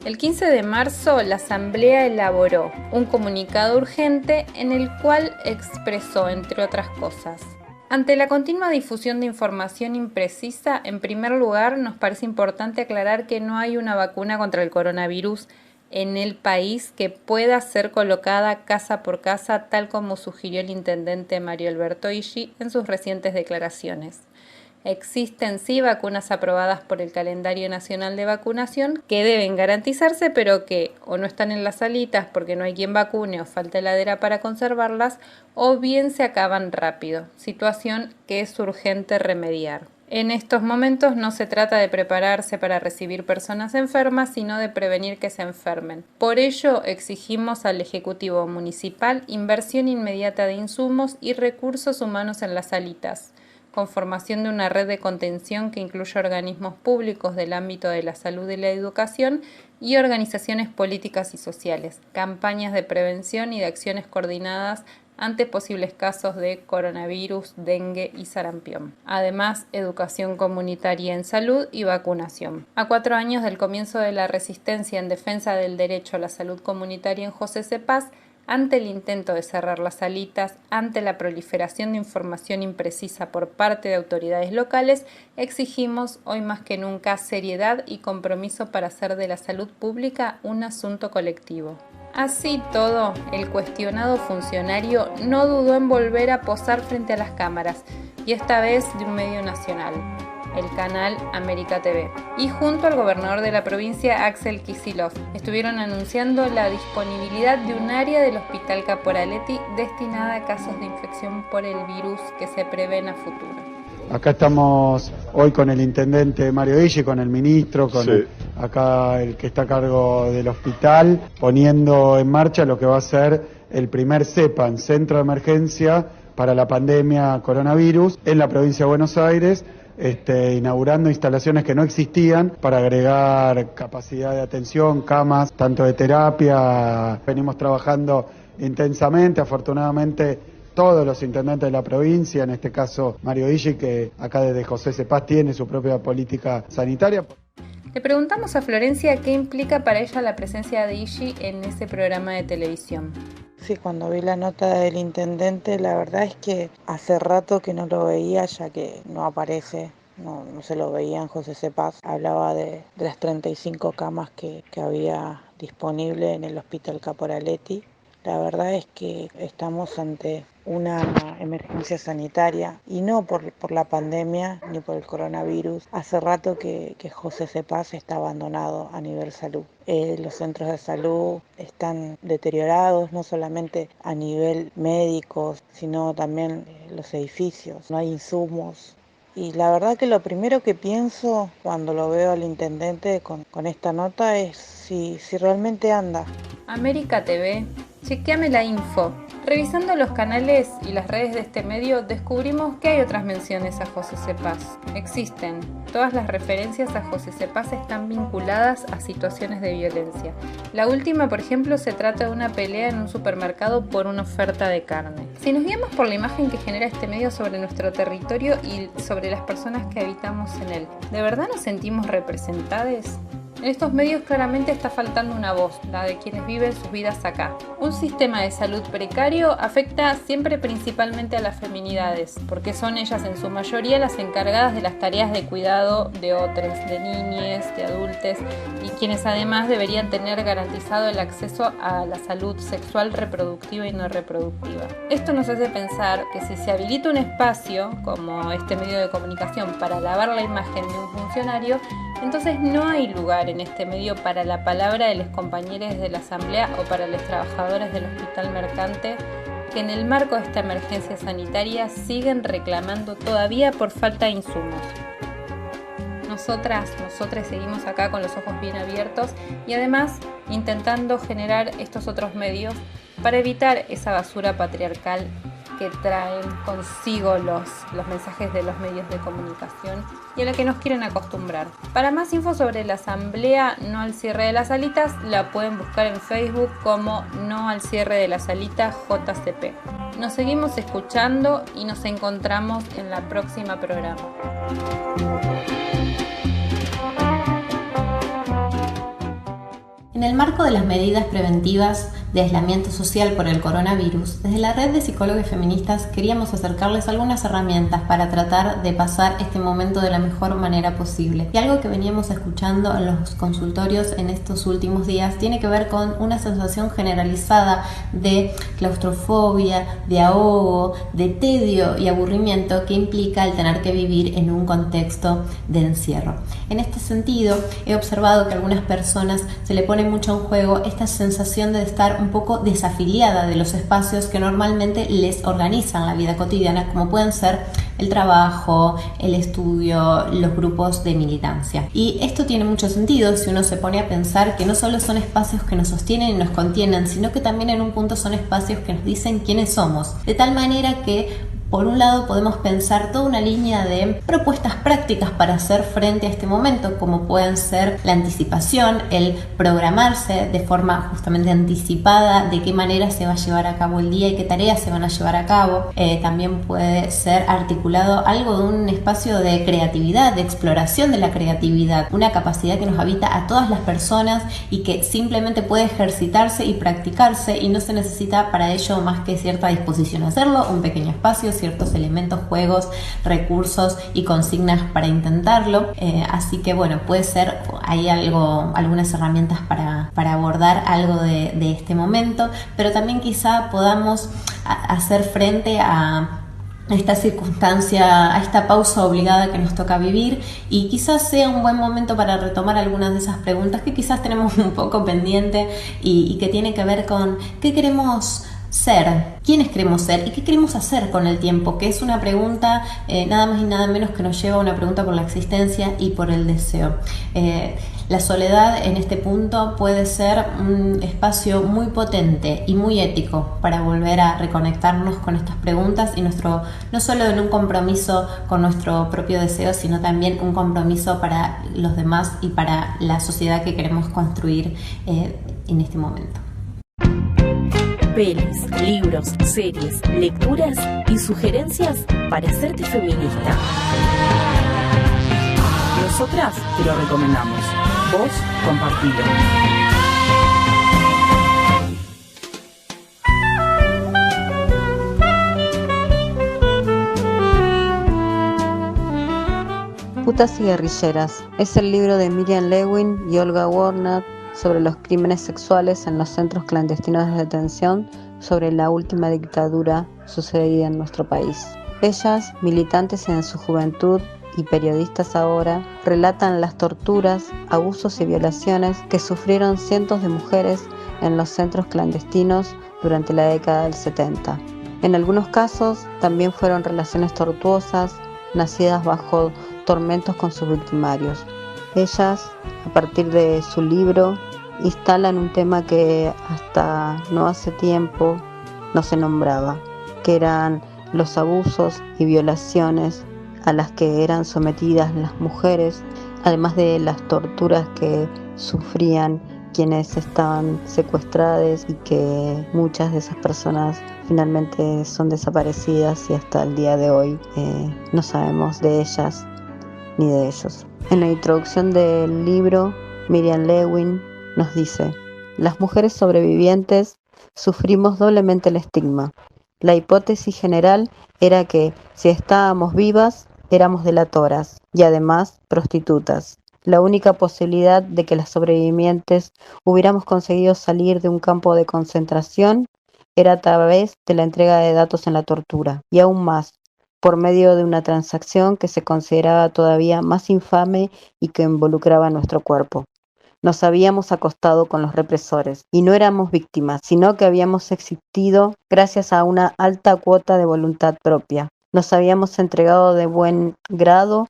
El 15 de marzo, la Asamblea elaboró un comunicado urgente en el cual expresó, entre otras cosas: ante la continua difusión de información imprecisa, en primer lugar, nos parece importante aclarar que no hay una vacuna contra el coronavirus en el país que pueda ser colocada casa por casa, tal como sugirió el intendente Mario Alberto Illy en sus recientes declaraciones. Existen sí vacunas aprobadas por el calendario nacional de vacunación que deben garantizarse, pero que o no están en las salitas porque no hay quien vacune o falta heladera para conservarlas, o bien se acaban rápido, situación que es urgente remediar. En estos momentos no se trata de prepararse para recibir personas enfermas, sino de prevenir que se enfermen. Por ello, exigimos al Ejecutivo Municipal inversión inmediata de insumos y recursos humanos en las salitas, conformación de una red de contención que incluya organismos públicos del ámbito de la salud y la educación y organizaciones políticas y sociales, campañas de prevención y de acciones coordinadas ante posibles casos de coronavirus, dengue y sarampión. Además, educación comunitaria en salud y vacunación. A 4 años del comienzo de la resistencia en defensa del derecho a la salud comunitaria en José C. Paz, ante el intento de cerrar las salitas, ante la proliferación de información imprecisa por parte de autoridades locales, exigimos hoy más que nunca seriedad y compromiso para hacer de la salud pública un asunto colectivo. Así todo, el cuestionado funcionario no dudó en volver a posar frente a las cámaras, y esta vez de un medio nacional, el canal América TV, y junto al gobernador de la provincia, Axel Kicillof, estuvieron anunciando la disponibilidad de un área del Hospital Caporaletti destinada a casos de infección por el virus que se prevén a futuro. Acá estamos hoy con el intendente Mario Illy, con el ministro, acá el que está a cargo del hospital, poniendo en marcha lo que va a ser el primer CEPAN, Centro de Emergencia para la Pandemia Coronavirus, en la provincia de Buenos Aires, inaugurando instalaciones que no existían para agregar capacidad de atención, camas, tanto de terapia. Venimos trabajando intensamente, afortunadamente todos los intendentes de la provincia, en este caso Mario Illy, que acá desde José C. Paz tiene su propia política sanitaria. Le preguntamos a Florencia qué implica para ella la presencia de Illy en ese programa de televisión. Sí, cuando vi la nota del intendente, la verdad es que hace rato que no lo veía, ya que no aparece, no se lo veía en José C. Paz. Hablaba de las 35 camas que había disponible en el Hospital Caporaletti. La verdad es que estamos ante una emergencia sanitaria y no por la pandemia ni por el coronavirus. Hace rato que José C. Paz está abandonado a nivel salud. Los centros de salud están deteriorados, no solamente a nivel médico, sino también los edificios. No hay insumos. Y la verdad que lo primero que pienso cuando lo veo al intendente con esta nota es si realmente anda. América TV, chequeame la info. Revisando los canales y las redes de este medio, descubrimos que hay otras menciones a José C. Paz. Existen. Todas las referencias a José C. Paz están vinculadas a situaciones de violencia. La última, por ejemplo, se trata de una pelea en un supermercado por una oferta de carne. Si nos guiamos por la imagen que genera este medio sobre nuestro territorio y sobre las personas que habitamos en él, ¿de verdad nos sentimos representadas? En estos medios claramente está faltando una voz, la de quienes viven sus vidas acá. Un sistema de salud precario afecta siempre principalmente a las feminidades, porque son ellas en su mayoría las encargadas de las tareas de cuidado de otros, de niñes, de adultos, y quienes además deberían tener garantizado el acceso a la salud sexual, reproductiva y no reproductiva. Esto nos hace pensar que si se habilita un espacio, como este medio de comunicación, para lavar la imagen de un funcionario, entonces no hay lugar en este medio para la palabra de los compañeros de la Asamblea o para los trabajadores del Hospital Mercante, que en el marco de esta emergencia sanitaria siguen reclamando todavía por falta de insumos. Nosotros seguimos acá con los ojos bien abiertos y además intentando generar estos otros medios para evitar esa basura patriarcal que traen consigo los mensajes de los medios de comunicación y a la que nos quieren acostumbrar. Para más info sobre la Asamblea No al Cierre de las Salitas, la pueden buscar en Facebook como No al Cierre de las Salitas JCP. Nos seguimos escuchando y nos encontramos en la próxima programa. En el marco de las medidas preventivas de aislamiento social por el coronavirus, desde la red de psicólogos feministas queríamos acercarles algunas herramientas para tratar de pasar este momento de la mejor manera posible. Y algo que veníamos escuchando en los consultorios en estos últimos días tiene que ver con una sensación generalizada de claustrofobia, de ahogo, de tedio y aburrimiento que implica el tener que vivir en un contexto de encierro. En este sentido, he observado que a algunas personas se le pone mucho en juego esta sensación de estar un poco desafiliada de los espacios que normalmente les organizan la vida cotidiana, como pueden ser el trabajo, el estudio, los grupos de militancia. Y esto tiene mucho sentido si uno se pone a pensar que no solo son espacios que nos sostienen y nos contienen, sino que también en un punto son espacios que nos dicen quiénes somos. De tal manera que por un lado podemos pensar toda una línea de propuestas prácticas para hacer frente a este momento, como pueden ser la anticipación, el programarse de forma justamente anticipada de qué manera se va a llevar a cabo el día y qué tareas se van a llevar a cabo. También puede ser articulado algo de un espacio de creatividad, de exploración de la creatividad, una capacidad que nos habita a todas las personas y que simplemente puede ejercitarse y practicarse y no se necesita para ello más que cierta disposición a hacerlo, un pequeño espacio, ciertos elementos, juegos, recursos y consignas para intentarlo. Así que bueno, puede ser hay algunas herramientas para abordar algo de este momento, pero también quizá podamos hacer frente a esta circunstancia, a esta pausa obligada que nos toca vivir, y quizás sea un buen momento para retomar algunas de esas preguntas que quizás tenemos un poco pendiente y que tiene que ver con qué queremos ser, quiénes queremos ser y qué queremos hacer con el tiempo, que es una pregunta nada más y nada menos que nos lleva a una pregunta por la existencia y por el deseo. La soledad en este punto puede ser un espacio muy potente y muy ético para volver a reconectarnos con estas preguntas y no solo en un compromiso con nuestro propio deseo, sino también un compromiso para los demás y para la sociedad que queremos construir en este momento. Pelis, libros, series, lecturas y sugerencias para hacerte feminista. Nosotras te lo recomendamos. Vos compartilo. Putas y guerrilleras es el libro de Miriam Lewin y Olga Warner sobre los crímenes sexuales en los centros clandestinos de detención sobre la última dictadura sucedida en nuestro país. Ellas, militantes en su juventud y periodistas ahora, relatan las torturas, abusos y violaciones que sufrieron cientos de mujeres en los centros clandestinos durante la década del 70. En algunos casos también fueron relaciones tortuosas, nacidas bajo tormentos con sus victimarios. Ellas, a partir de su libro, instalan un tema que hasta no hace tiempo no se nombraba, que eran los abusos y violaciones a las que eran sometidas las mujeres, además de las torturas que sufrían quienes estaban secuestradas y que muchas de esas personas finalmente son desaparecidas y hasta el día de hoy no sabemos de ellas ni de ellos. En la introducción del libro, Miriam Lewin nos dice: las mujeres sobrevivientes sufrimos doblemente el estigma. La hipótesis general era que si estábamos vivas, éramos delatoras y además prostitutas. La única posibilidad de que las sobrevivientes hubiéramos conseguido salir de un campo de concentración era a través de la entrega de datos en la tortura, y aún más, por medio de una transacción que se consideraba todavía más infame y que involucraba nuestro cuerpo. Nos habíamos acostado con los represores y no éramos víctimas, sino que habíamos existido gracias a una alta cuota de voluntad propia. Nos habíamos entregado de buen grado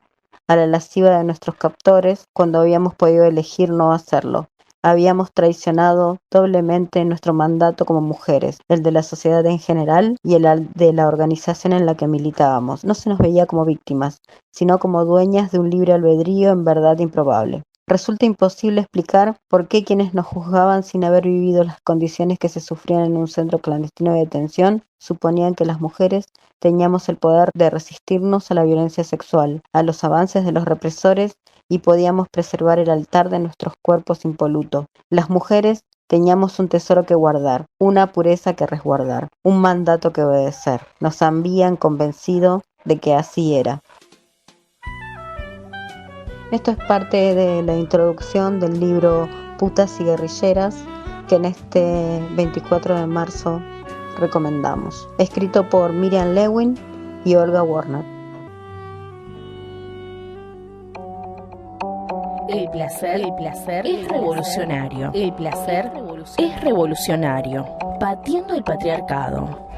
a la lasciva de nuestros captores cuando habíamos podido elegir no hacerlo. Habíamos traicionado doblemente nuestro mandato como mujeres, el de la sociedad en general y el de la organización en la que militábamos. No se nos veía como víctimas, sino como dueñas de un libre albedrío en verdad improbable. Resulta imposible explicar por qué quienes nos juzgaban sin haber vivido las condiciones que se sufrían en un centro clandestino de detención suponían que las mujeres teníamos el poder de resistirnos a la violencia sexual, a los avances de los represores y podíamos preservar el altar de nuestros cuerpos impoluto. Las mujeres teníamos un tesoro que guardar, una pureza que resguardar, un mandato que obedecer. Nos habían convencido de que así era. Esto es parte de la introducción del libro Putas y Guerrilleras, que en este 24 de marzo recomendamos. Escrito por Miriam Lewin y Olga Warner. El placer es revolucionario. El placer es revolucionario. Batiendo el patriarcado.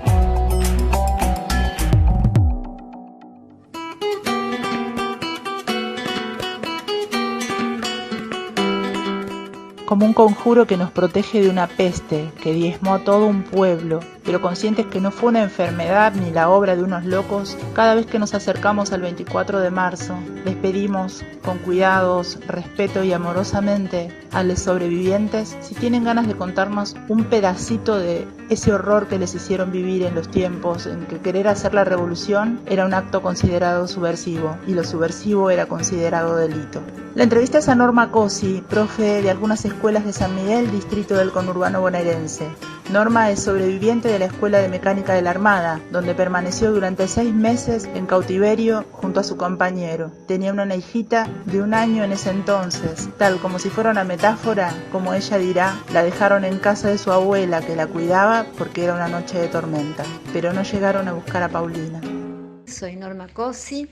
Como un conjuro que nos protege de una peste que diezmó a todo un pueblo, pero conscientes que no fue una enfermedad ni la obra de unos locos, cada vez que nos acercamos al 24 de marzo, les pedimos con cuidados, respeto y amorosamente a los sobrevivientes si tienen ganas de contarnos un pedacito de ese horror que les hicieron vivir en los tiempos en que querer hacer la revolución era un acto considerado subversivo y lo subversivo era considerado delito. La entrevista es a Norma Cosi, profe de algunas escuelas de San Miguel, distrito del conurbano bonaerense. Norma es sobreviviente de la Escuela de Mecánica de la Armada, donde permaneció durante 6 meses en cautiverio junto a su compañero. Tenía una hijita de 1 año en ese entonces. Tal como si fuera una metáfora, como ella dirá, la dejaron en casa de su abuela que la cuidaba porque era una noche de tormenta. Pero no llegaron a buscar a Paulina. Soy Norma Cosi,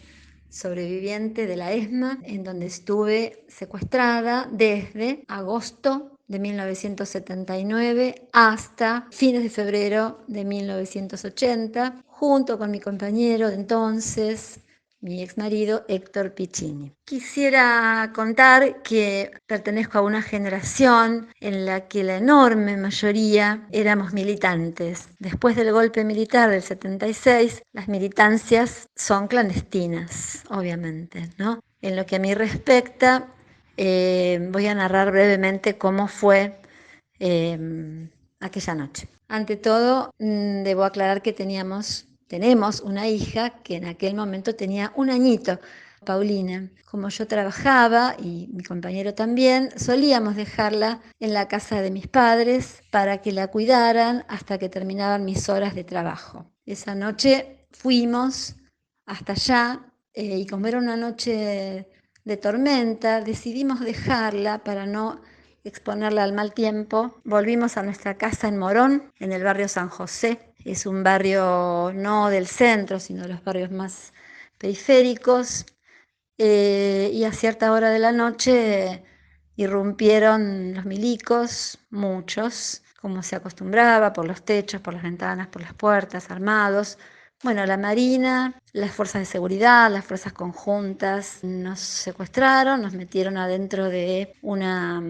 sobreviviente de la ESMA, en donde estuve secuestrada desde agosto de 1979 hasta fines de febrero de 1980, junto con mi compañero de entonces, mi exmarido Héctor Piccini. Quisiera contar que pertenezco a una generación en la que la enorme mayoría éramos militantes. Después del golpe militar del 76, las militancias son clandestinas, obviamente, ¿no? En lo que a mí respecta, voy a narrar brevemente cómo fue aquella noche. Ante todo, debo aclarar que tenemos una hija que en aquel momento tenía 1 añito, Paulina. Como yo trabajaba y mi compañero también, solíamos dejarla en la casa de mis padres para que la cuidaran hasta que terminaban mis horas de trabajo. Esa noche fuimos hasta allá y como era una noche de tormenta, decidimos dejarla para no exponerla al mal tiempo. Volvimos a nuestra casa en Morón, en el barrio San José. Es un barrio no del centro, sino de los barrios más periféricos. Y a cierta hora de la noche irrumpieron los milicos, muchos, como se acostumbraba, por los techos, por las ventanas, por las puertas, armados. Bueno, la Marina, las fuerzas de seguridad, las fuerzas conjuntas nos secuestraron, nos metieron adentro de una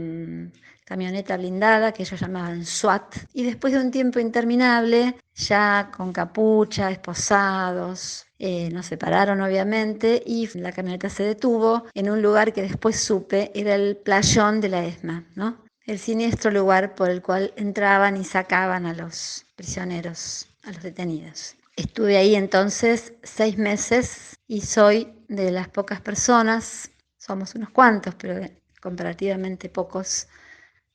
camioneta blindada que ellos llamaban SWAT, y después de un tiempo interminable, ya con capucha, esposados, nos separaron obviamente y la camioneta se detuvo en un lugar que después supe era el playón de la ESMA, ¿no? El siniestro lugar por el cual entraban y sacaban a los prisioneros, a los detenidos. Estuve ahí entonces 6 meses y soy de las pocas personas, somos unos cuantos, pero comparativamente pocos,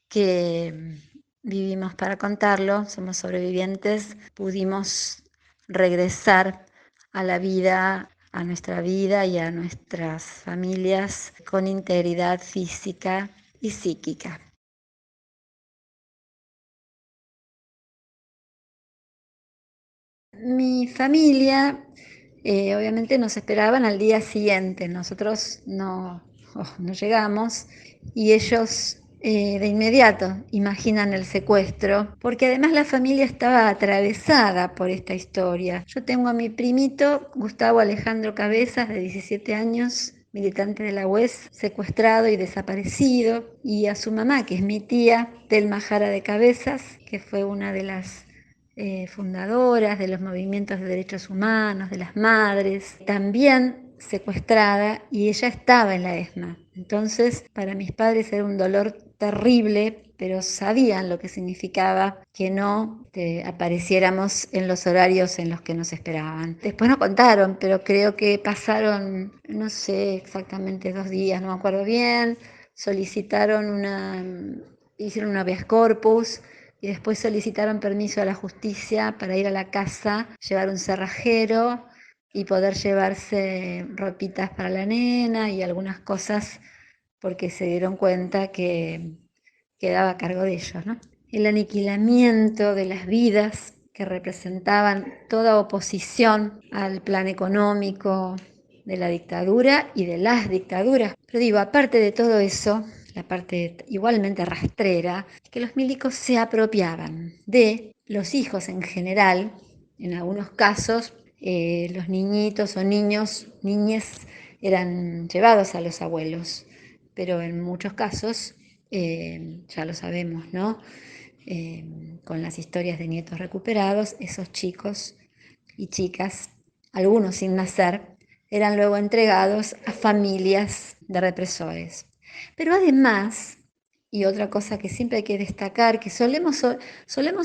que vivimos para contarlo, somos sobrevivientes, pudimos regresar a la vida, a nuestra vida y a nuestras familias con integridad física y psíquica. Mi familia, obviamente nos esperaban al día siguiente, nosotros no llegamos y ellos de inmediato imaginan el secuestro, porque además la familia estaba atravesada por esta historia. Yo tengo a mi primito, Gustavo Alejandro Cabezas, de 17 años, militante de la UES, secuestrado y desaparecido, y a su mamá, que es mi tía, Telma Jara de Cabezas, que fue una de las fundadoras de los movimientos de derechos humanos, de las madres, también secuestrada, y ella estaba en la ESMA. Entonces, para mis padres era un dolor terrible, pero sabían lo que significaba que no apareciéramos en los horarios en los que nos esperaban. Después nos contaron, pero creo que pasaron, no sé exactamente 2 días, no me acuerdo bien, hicieron un habeas corpus, y después solicitaron permiso a la justicia para ir a la casa, llevar un cerrajero y poder llevarse ropitas para la nena y algunas cosas, porque se dieron cuenta que quedaba a cargo de ellos, ¿no? El aniquilamiento de las vidas que representaban toda oposición al plan económico de la dictadura y de las dictaduras. Pero digo, aparte de todo eso, la parte igualmente rastrera, que los milicos se apropiaban de los hijos en general. En algunos casos, los niñitos o niñes eran llevados a los abuelos, pero en muchos casos, ya lo sabemos, ¿no? Con las historias de nietos recuperados, esos chicos y chicas, algunos sin nacer, eran luego entregados a familias de represores. Pero además, y otra cosa que siempre hay que destacar, que solemos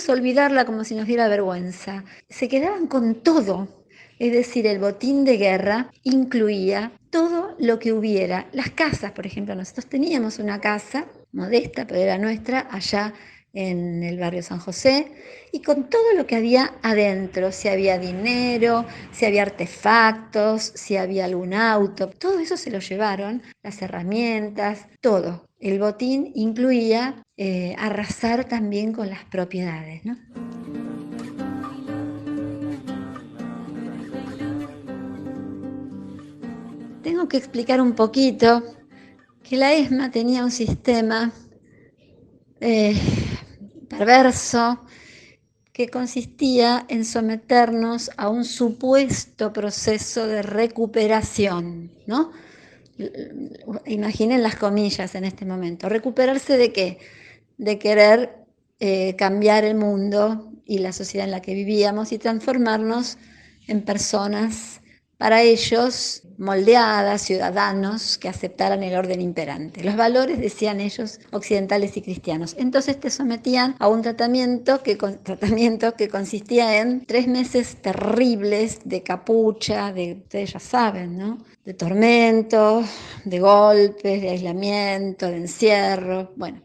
olvidarla como si nos diera vergüenza, se quedaban con todo. Es decir, el botín de guerra incluía todo lo que hubiera. Las casas, por ejemplo, nosotros teníamos una casa modesta, pero era nuestra, allá en el barrio San José, y con todo lo que había adentro, si había dinero, si había artefactos, si había algún auto, todo eso se lo llevaron, las herramientas, todo. El botín incluía arrasar también con las propiedades, ¿no? Tengo que explicar un poquito que la ESMA tenía un sistema perverso que consistía en someternos a un supuesto proceso de recuperación, ¿no? Imaginen las comillas en este momento. ¿Recuperarse de qué? De querer cambiar el mundo y la sociedad en la que vivíamos y transformarnos en personas, para ellos, moldeadas, ciudadanos que aceptaran el orden imperante. Los valores, decían ellos, occidentales y cristianos. Entonces te sometían a un tratamiento que consistía en 3 meses terribles de capucha, ustedes ya saben, ¿no? De tormentos, de golpes, de aislamiento, de encierro. Bueno,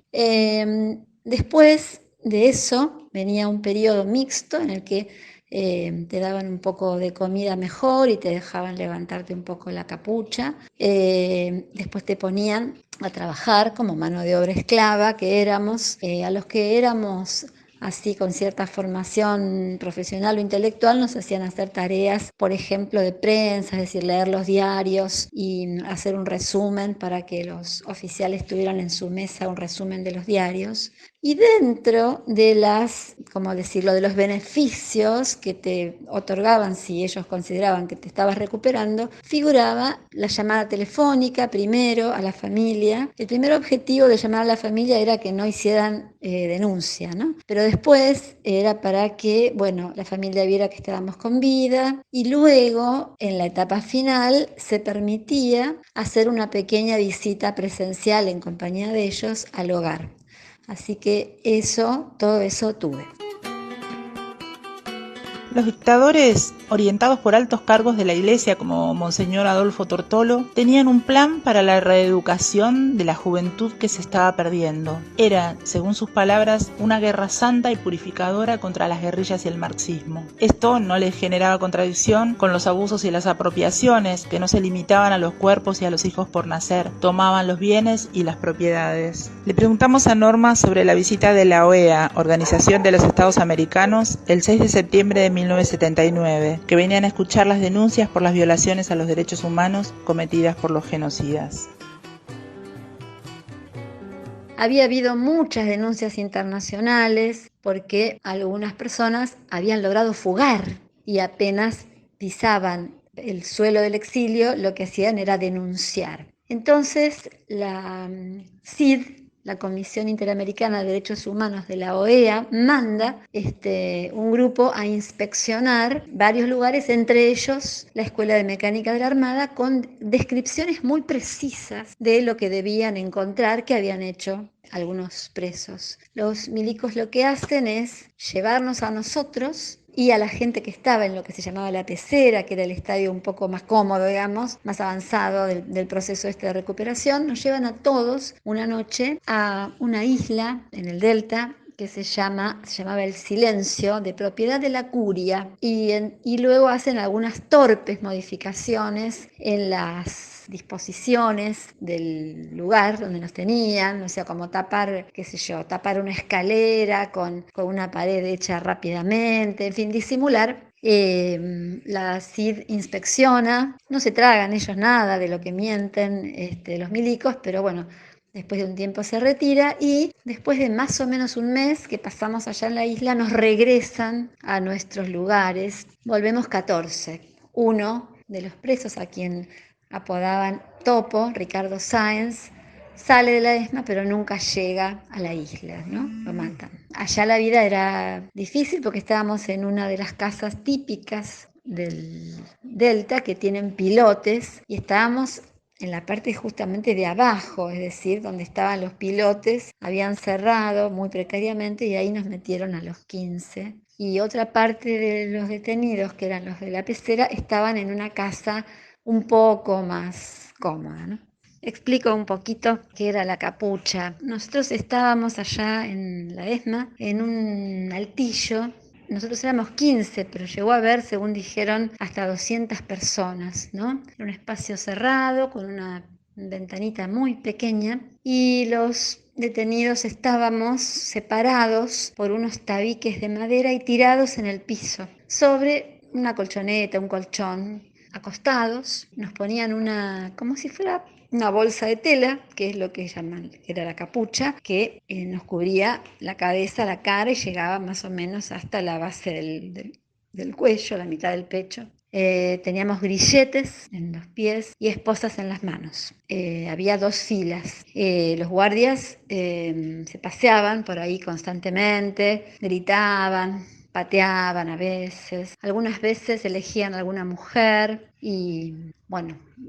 después de eso venía un periodo mixto en el que te daban un poco de comida mejor y te dejaban levantarte un poco la capucha. Después te ponían a trabajar como mano de obra esclava que éramos, a los que éramos así con cierta formación profesional o intelectual, nos hacían hacer tareas, por ejemplo, de prensa, es decir, leer los diarios y hacer un resumen para que los oficiales tuvieran en su mesa un resumen de los diarios. Y dentro de de los beneficios que te otorgaban si ellos consideraban que te estabas recuperando, figuraba la llamada telefónica primero a la familia. El primer objetivo de llamar a la familia era que no hicieran denuncia, ¿no? Pero después era para que, la familia viera que estábamos con vida, y luego, en la etapa final, se permitía hacer una pequeña visita presencial en compañía de ellos al hogar. Así que todo eso tuve. Los dictadores, orientados por altos cargos de la Iglesia como Monseñor Adolfo Tortolo, tenían un plan para la reeducación de la juventud que se estaba perdiendo. Era, según sus palabras, una guerra santa y purificadora contra las guerrillas y el marxismo. Esto no les generaba contradicción con los abusos y las apropiaciones, que no se limitaban a los cuerpos y a los hijos por nacer, tomaban los bienes y las propiedades. Le preguntamos a Norma sobre la visita de la OEA, Organización de los Estados Americanos, el 6 de septiembre de 1979, que venían a escuchar las denuncias por las violaciones a los derechos humanos cometidas por los genocidas. Había habido muchas denuncias internacionales porque algunas personas habían logrado fugar y apenas pisaban el suelo del exilio, lo que hacían era denunciar. Entonces la CID, la Comisión Interamericana de Derechos Humanos de la OEA, manda un grupo a inspeccionar varios lugares, entre ellos la Escuela de Mecánica de la Armada, con descripciones muy precisas de lo que debían encontrar que habían hecho algunos presos. Los milicos lo que hacen es llevarnos a nosotros y a la gente que estaba en lo que se llamaba la pecera, que era el estadio un poco más cómodo, digamos, más avanzado del proceso de recuperación. Nos llevan a todos una noche a una isla en el delta que se llamaba El Silencio, de propiedad de la curia, y luego hacen algunas torpes modificaciones en las disposiciones del lugar donde nos tenían, o sea, como tapar una escalera con una pared hecha rápidamente, en fin, disimular. La CID inspecciona, no se tragan ellos nada de lo que mienten los milicos, pero bueno, después de un tiempo se retira, y después de más o menos un mes que pasamos allá en la isla, nos regresan a nuestros lugares. Volvemos 14. Uno de los presos, a quien apodaban Topo, Ricardo Sáenz, sale de la ESMA, pero nunca llega a la isla, ¿no? Lo matan. Allá la vida era difícil porque estábamos en una de las casas típicas del delta que tienen pilotes, y estábamos en la parte justamente de abajo, es decir, donde estaban los pilotes, habían cerrado muy precariamente y ahí nos metieron a los 15. Y otra parte de los detenidos, que eran los de la pecera, estaban en una casa un poco más cómoda, ¿no? Explico un poquito qué era la capucha. Nosotros estábamos allá en la ESMA, en un altillo. Nosotros éramos 15, pero llegó a haber, según dijeron, hasta 200 personas, ¿no? Era un espacio cerrado, con una ventanita muy pequeña, y los detenidos estábamos separados por unos tabiques de madera y tirados en el piso, sobre una colchoneta, un colchón, acostados. Nos ponían como si fuera una bolsa de tela, que es lo que llaman, era la capucha, que nos cubría la cabeza, la cara, y llegaba más o menos hasta la base del cuello, la mitad del pecho. Teníamos grilletes en los pies y esposas en las manos. Había 2 filas. Los guardias se paseaban por ahí constantemente, gritaban, pateaban a veces. Algunas veces elegían alguna mujer y,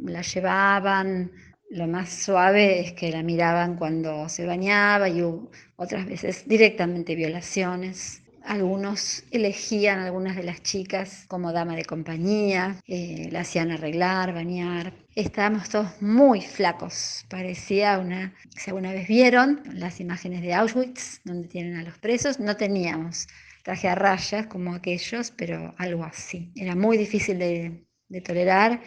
la llevaban. Lo más suave es que la miraban cuando se bañaba, y otras veces directamente violaciones. Algunos elegían a algunas de las chicas como dama de compañía, la hacían arreglar, bañar. Estábamos todos muy flacos, parecía si alguna vez vieron las imágenes de Auschwitz, donde tienen a los presos, no teníamos traje a rayas como aquellos, pero algo así. Era muy difícil de tolerar,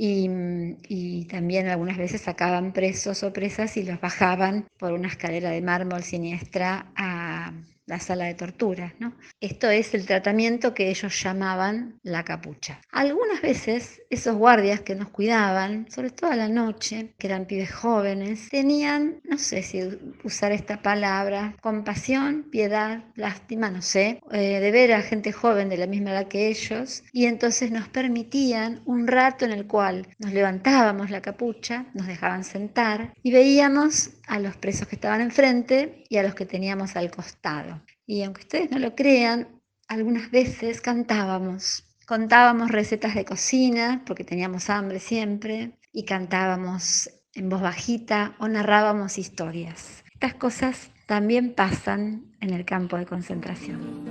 y también algunas veces sacaban presos o presas y los bajaban por una escalera de mármol siniestra a la sala de torturas, ¿no? Esto es el tratamiento que ellos llamaban la capucha. Algunas veces esos guardias que nos cuidaban, sobre todo a la noche, que eran pibes jóvenes, tenían, no sé si usar esta palabra, compasión, piedad, lástima, no sé, de ver a gente joven de la misma edad que ellos, y entonces nos permitían un rato en el cual nos levantábamos la capucha, nos dejaban sentar y veíamos a los presos que estaban enfrente y a los que teníamos al costado. Y aunque ustedes no lo crean, algunas veces contábamos recetas de cocina, porque teníamos hambre siempre, y cantábamos en voz bajita o narrábamos historias. Estas cosas también pasan en el campo de concentración.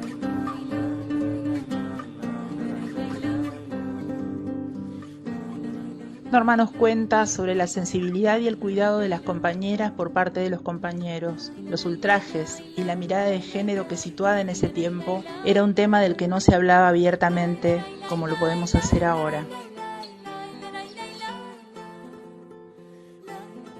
Norma nos cuenta sobre la sensibilidad y el cuidado de las compañeras por parte de los compañeros, los ultrajes y la mirada de género que situada en ese tiempo era un tema del que no se hablaba abiertamente como lo podemos hacer ahora.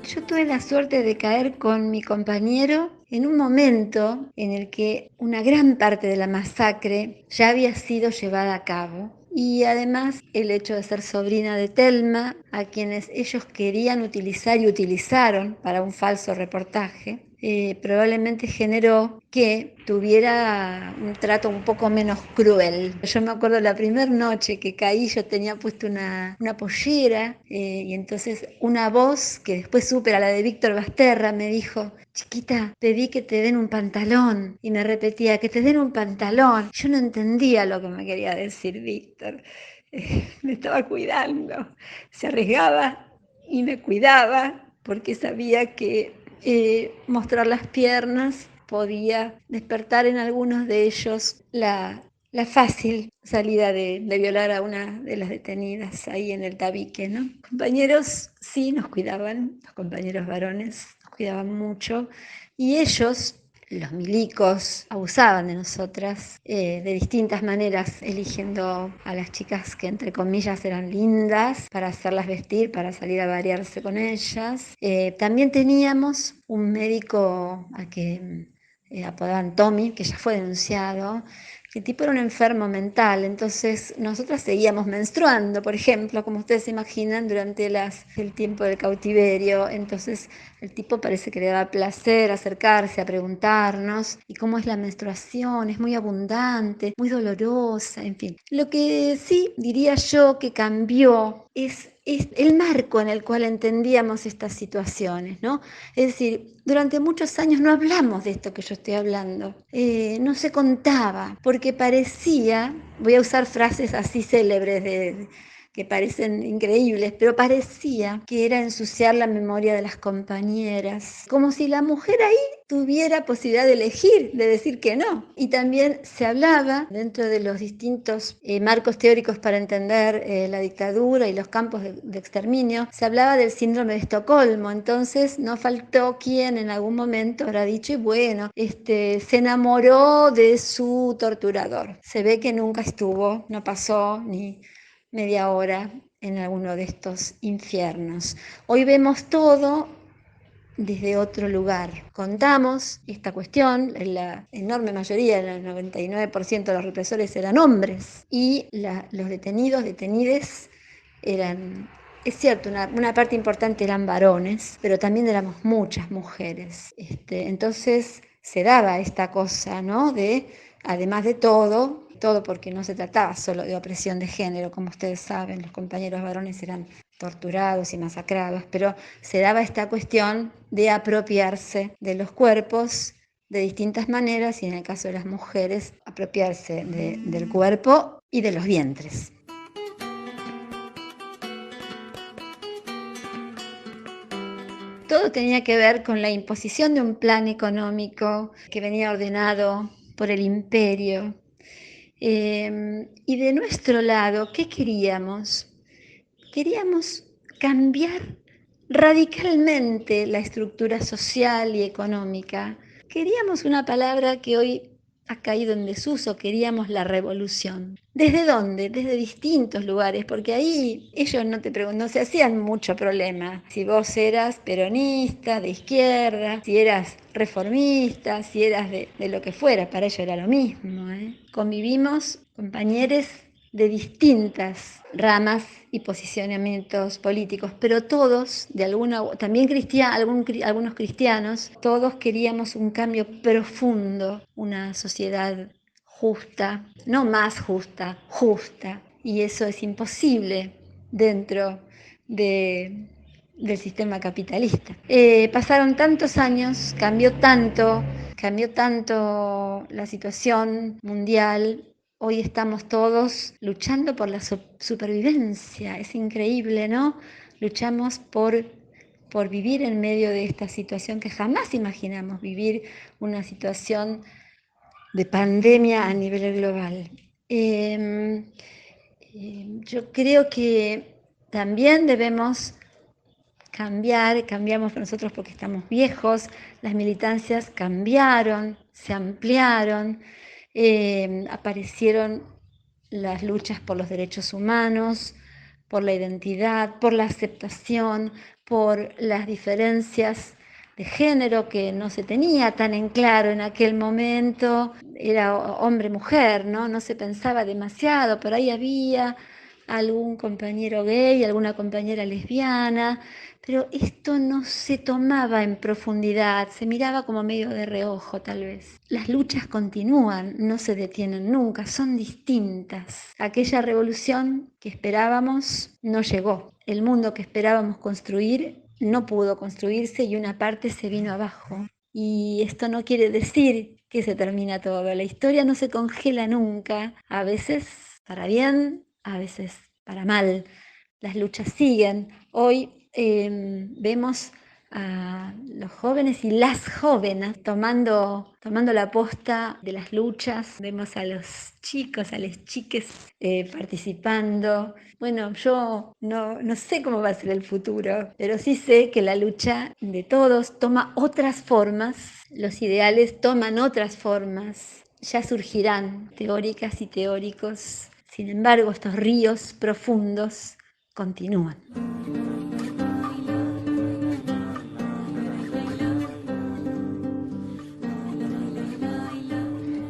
Yo tuve la suerte de caer con mi compañero en un momento en el que una gran parte de la masacre ya había sido llevada a cabo. Y además el hecho de ser sobrina de Telma, a quienes ellos querían utilizar y utilizaron para un falso reportaje, probablemente generó que tuviera un trato un poco menos cruel. Yo me acuerdo la primera noche que caí, yo tenía puesto una pollera y entonces una voz que después supe era la de Víctor Basterra me dijo: chiquita, pedí que te den un pantalón, y me repetía que te den un pantalón. Yo no entendía lo que me quería decir Víctor, me estaba cuidando, se arriesgaba y me cuidaba porque sabía que mostrar las piernas podía despertar en algunos de ellos la fácil salida de violar a una de las detenidas ahí en el tabique, ¿no? Compañeros sí nos cuidaban, los compañeros varones nos cuidaban mucho, y ellos, los milicos, abusaban de nosotras de distintas maneras, eligiendo a las chicas que entre comillas eran lindas para hacerlas vestir, para salir a variarse con ellas. También teníamos un médico al que apodaban Tommy, que ya fue denunciado. El tipo era un enfermo mental, entonces nosotras seguíamos menstruando, por ejemplo, como ustedes se imaginan, durante el tiempo del cautiverio. Entonces el tipo parece que le daba placer acercarse a preguntarnos, ¿y cómo es la menstruación? Es muy abundante, muy dolorosa, en fin. Lo que sí diría yo que cambió es el marco en el cual entendíamos estas situaciones, ¿no? Es decir, durante muchos años no hablamos de esto que yo estoy hablando, no se contaba, porque parecía, voy a usar frases así célebres que parecen increíbles, pero parecía que era ensuciar la memoria de las compañeras, como si la mujer ahí tuviera posibilidad de elegir, de decir que no. Y también se hablaba, dentro de los distintos marcos teóricos para entender la dictadura y los campos de exterminio, se hablaba del síndrome de Estocolmo. Entonces no faltó quien en algún momento habrá dicho, y bueno, se enamoró de su torturador. Se ve que nunca estuvo, no pasó ni media hora en alguno de estos infiernos. Hoy vemos todo desde otro lugar. Contamos esta cuestión, la enorme mayoría, el 99% de los represores eran hombres, y los detenides eran, es cierto, una parte importante eran varones, pero también éramos muchas mujeres. Entonces se daba esta cosa, ¿no? De, además de todo porque no se trataba solo de opresión de género, como ustedes saben, los compañeros varones eran torturados y masacrados, pero se daba esta cuestión de apropiarse de los cuerpos de distintas maneras, y en el caso de las mujeres, apropiarse del cuerpo y de los vientres. Todo tenía que ver con la imposición de un plan económico que venía ordenado por el imperio. Y de nuestro lado, ¿qué queríamos? Queríamos cambiar radicalmente la estructura social y económica. Queríamos una palabra que hoy ha caído en desuso, queríamos la revolución. ¿Desde dónde? Desde distintos lugares, porque ahí ellos no se hacían mucho problema. Si vos eras peronista, de izquierda, si eras reformista, si eras de lo que fuera, para ellos era lo mismo. Convivimos compañeros de distintas ramas y posicionamientos políticos, pero todos, también algunos cristianos, todos queríamos un cambio profundo, una sociedad justa, no más justa, justa, y eso es imposible dentro del sistema capitalista. Pasaron tantos años, cambió tanto la situación mundial. Hoy estamos todos luchando por la supervivencia, es increíble, ¿no? Luchamos por vivir en medio de esta situación que jamás imaginamos, vivir una situación de pandemia a nivel global. Yo creo que también debemos cambiamos nosotros porque estamos viejos, las militancias cambiaron, se ampliaron, aparecieron las luchas por los derechos humanos, por la identidad, por la aceptación, por las diferencias de género que no se tenía tan en claro en aquel momento, era hombre-mujer, no se pensaba demasiado, por ahí había algún compañero gay, alguna compañera lesbiana, pero esto no se tomaba en profundidad, se miraba como medio de reojo tal vez. Las luchas continúan, no se detienen nunca, son distintas. Aquella revolución que esperábamos no llegó. El mundo que esperábamos construir no pudo construirse y una parte se vino abajo. Y esto no quiere decir que se termina todo. La historia no se congela nunca, a veces para bien, a veces para mal. Las luchas siguen. Hoy vemos a los jóvenes y las jóvenes tomando la posta de las luchas. Vemos a los chicos, a las chiques participando. Bueno, yo no sé cómo va a ser el futuro, pero sí sé que la lucha de todos toma otras formas, los ideales toman otras formas, ya surgirán teóricas y teóricos. Sin embargo, estos ríos profundos continúan.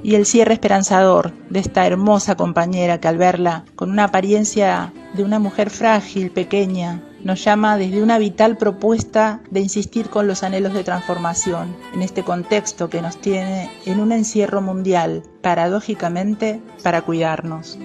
Y el cierre esperanzador de esta hermosa compañera que al verla con una apariencia de una mujer frágil, pequeña, nos llama desde una vital propuesta de insistir con los anhelos de transformación en este contexto que nos tiene en un encierro mundial, paradójicamente, para cuidarnos.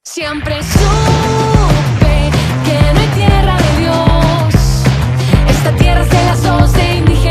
Siempre supe que no hay tierra de Dios. Esta tierra es de las dos de indígenas.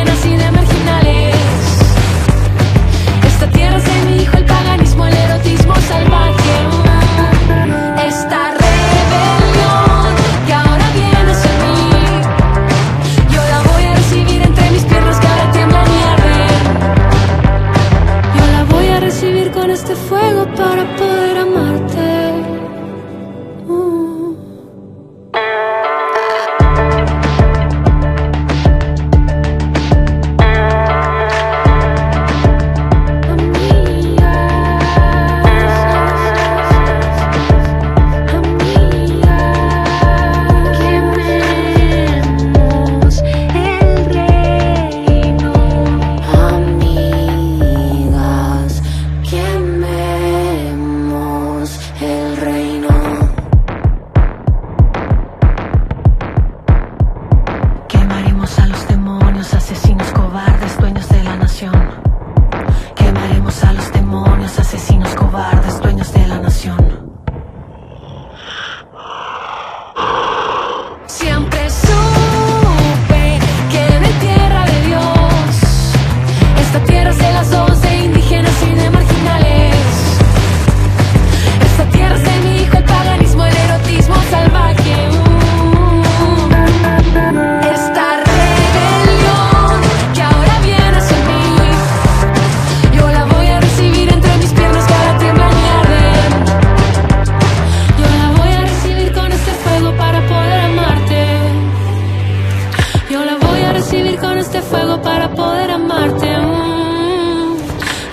este fuego para poder amarte.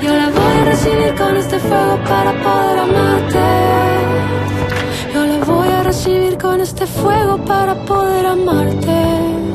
Yo la voy a recibir con este fuego para poder amarte. Yo la voy a recibir con este fuego para poder amarte.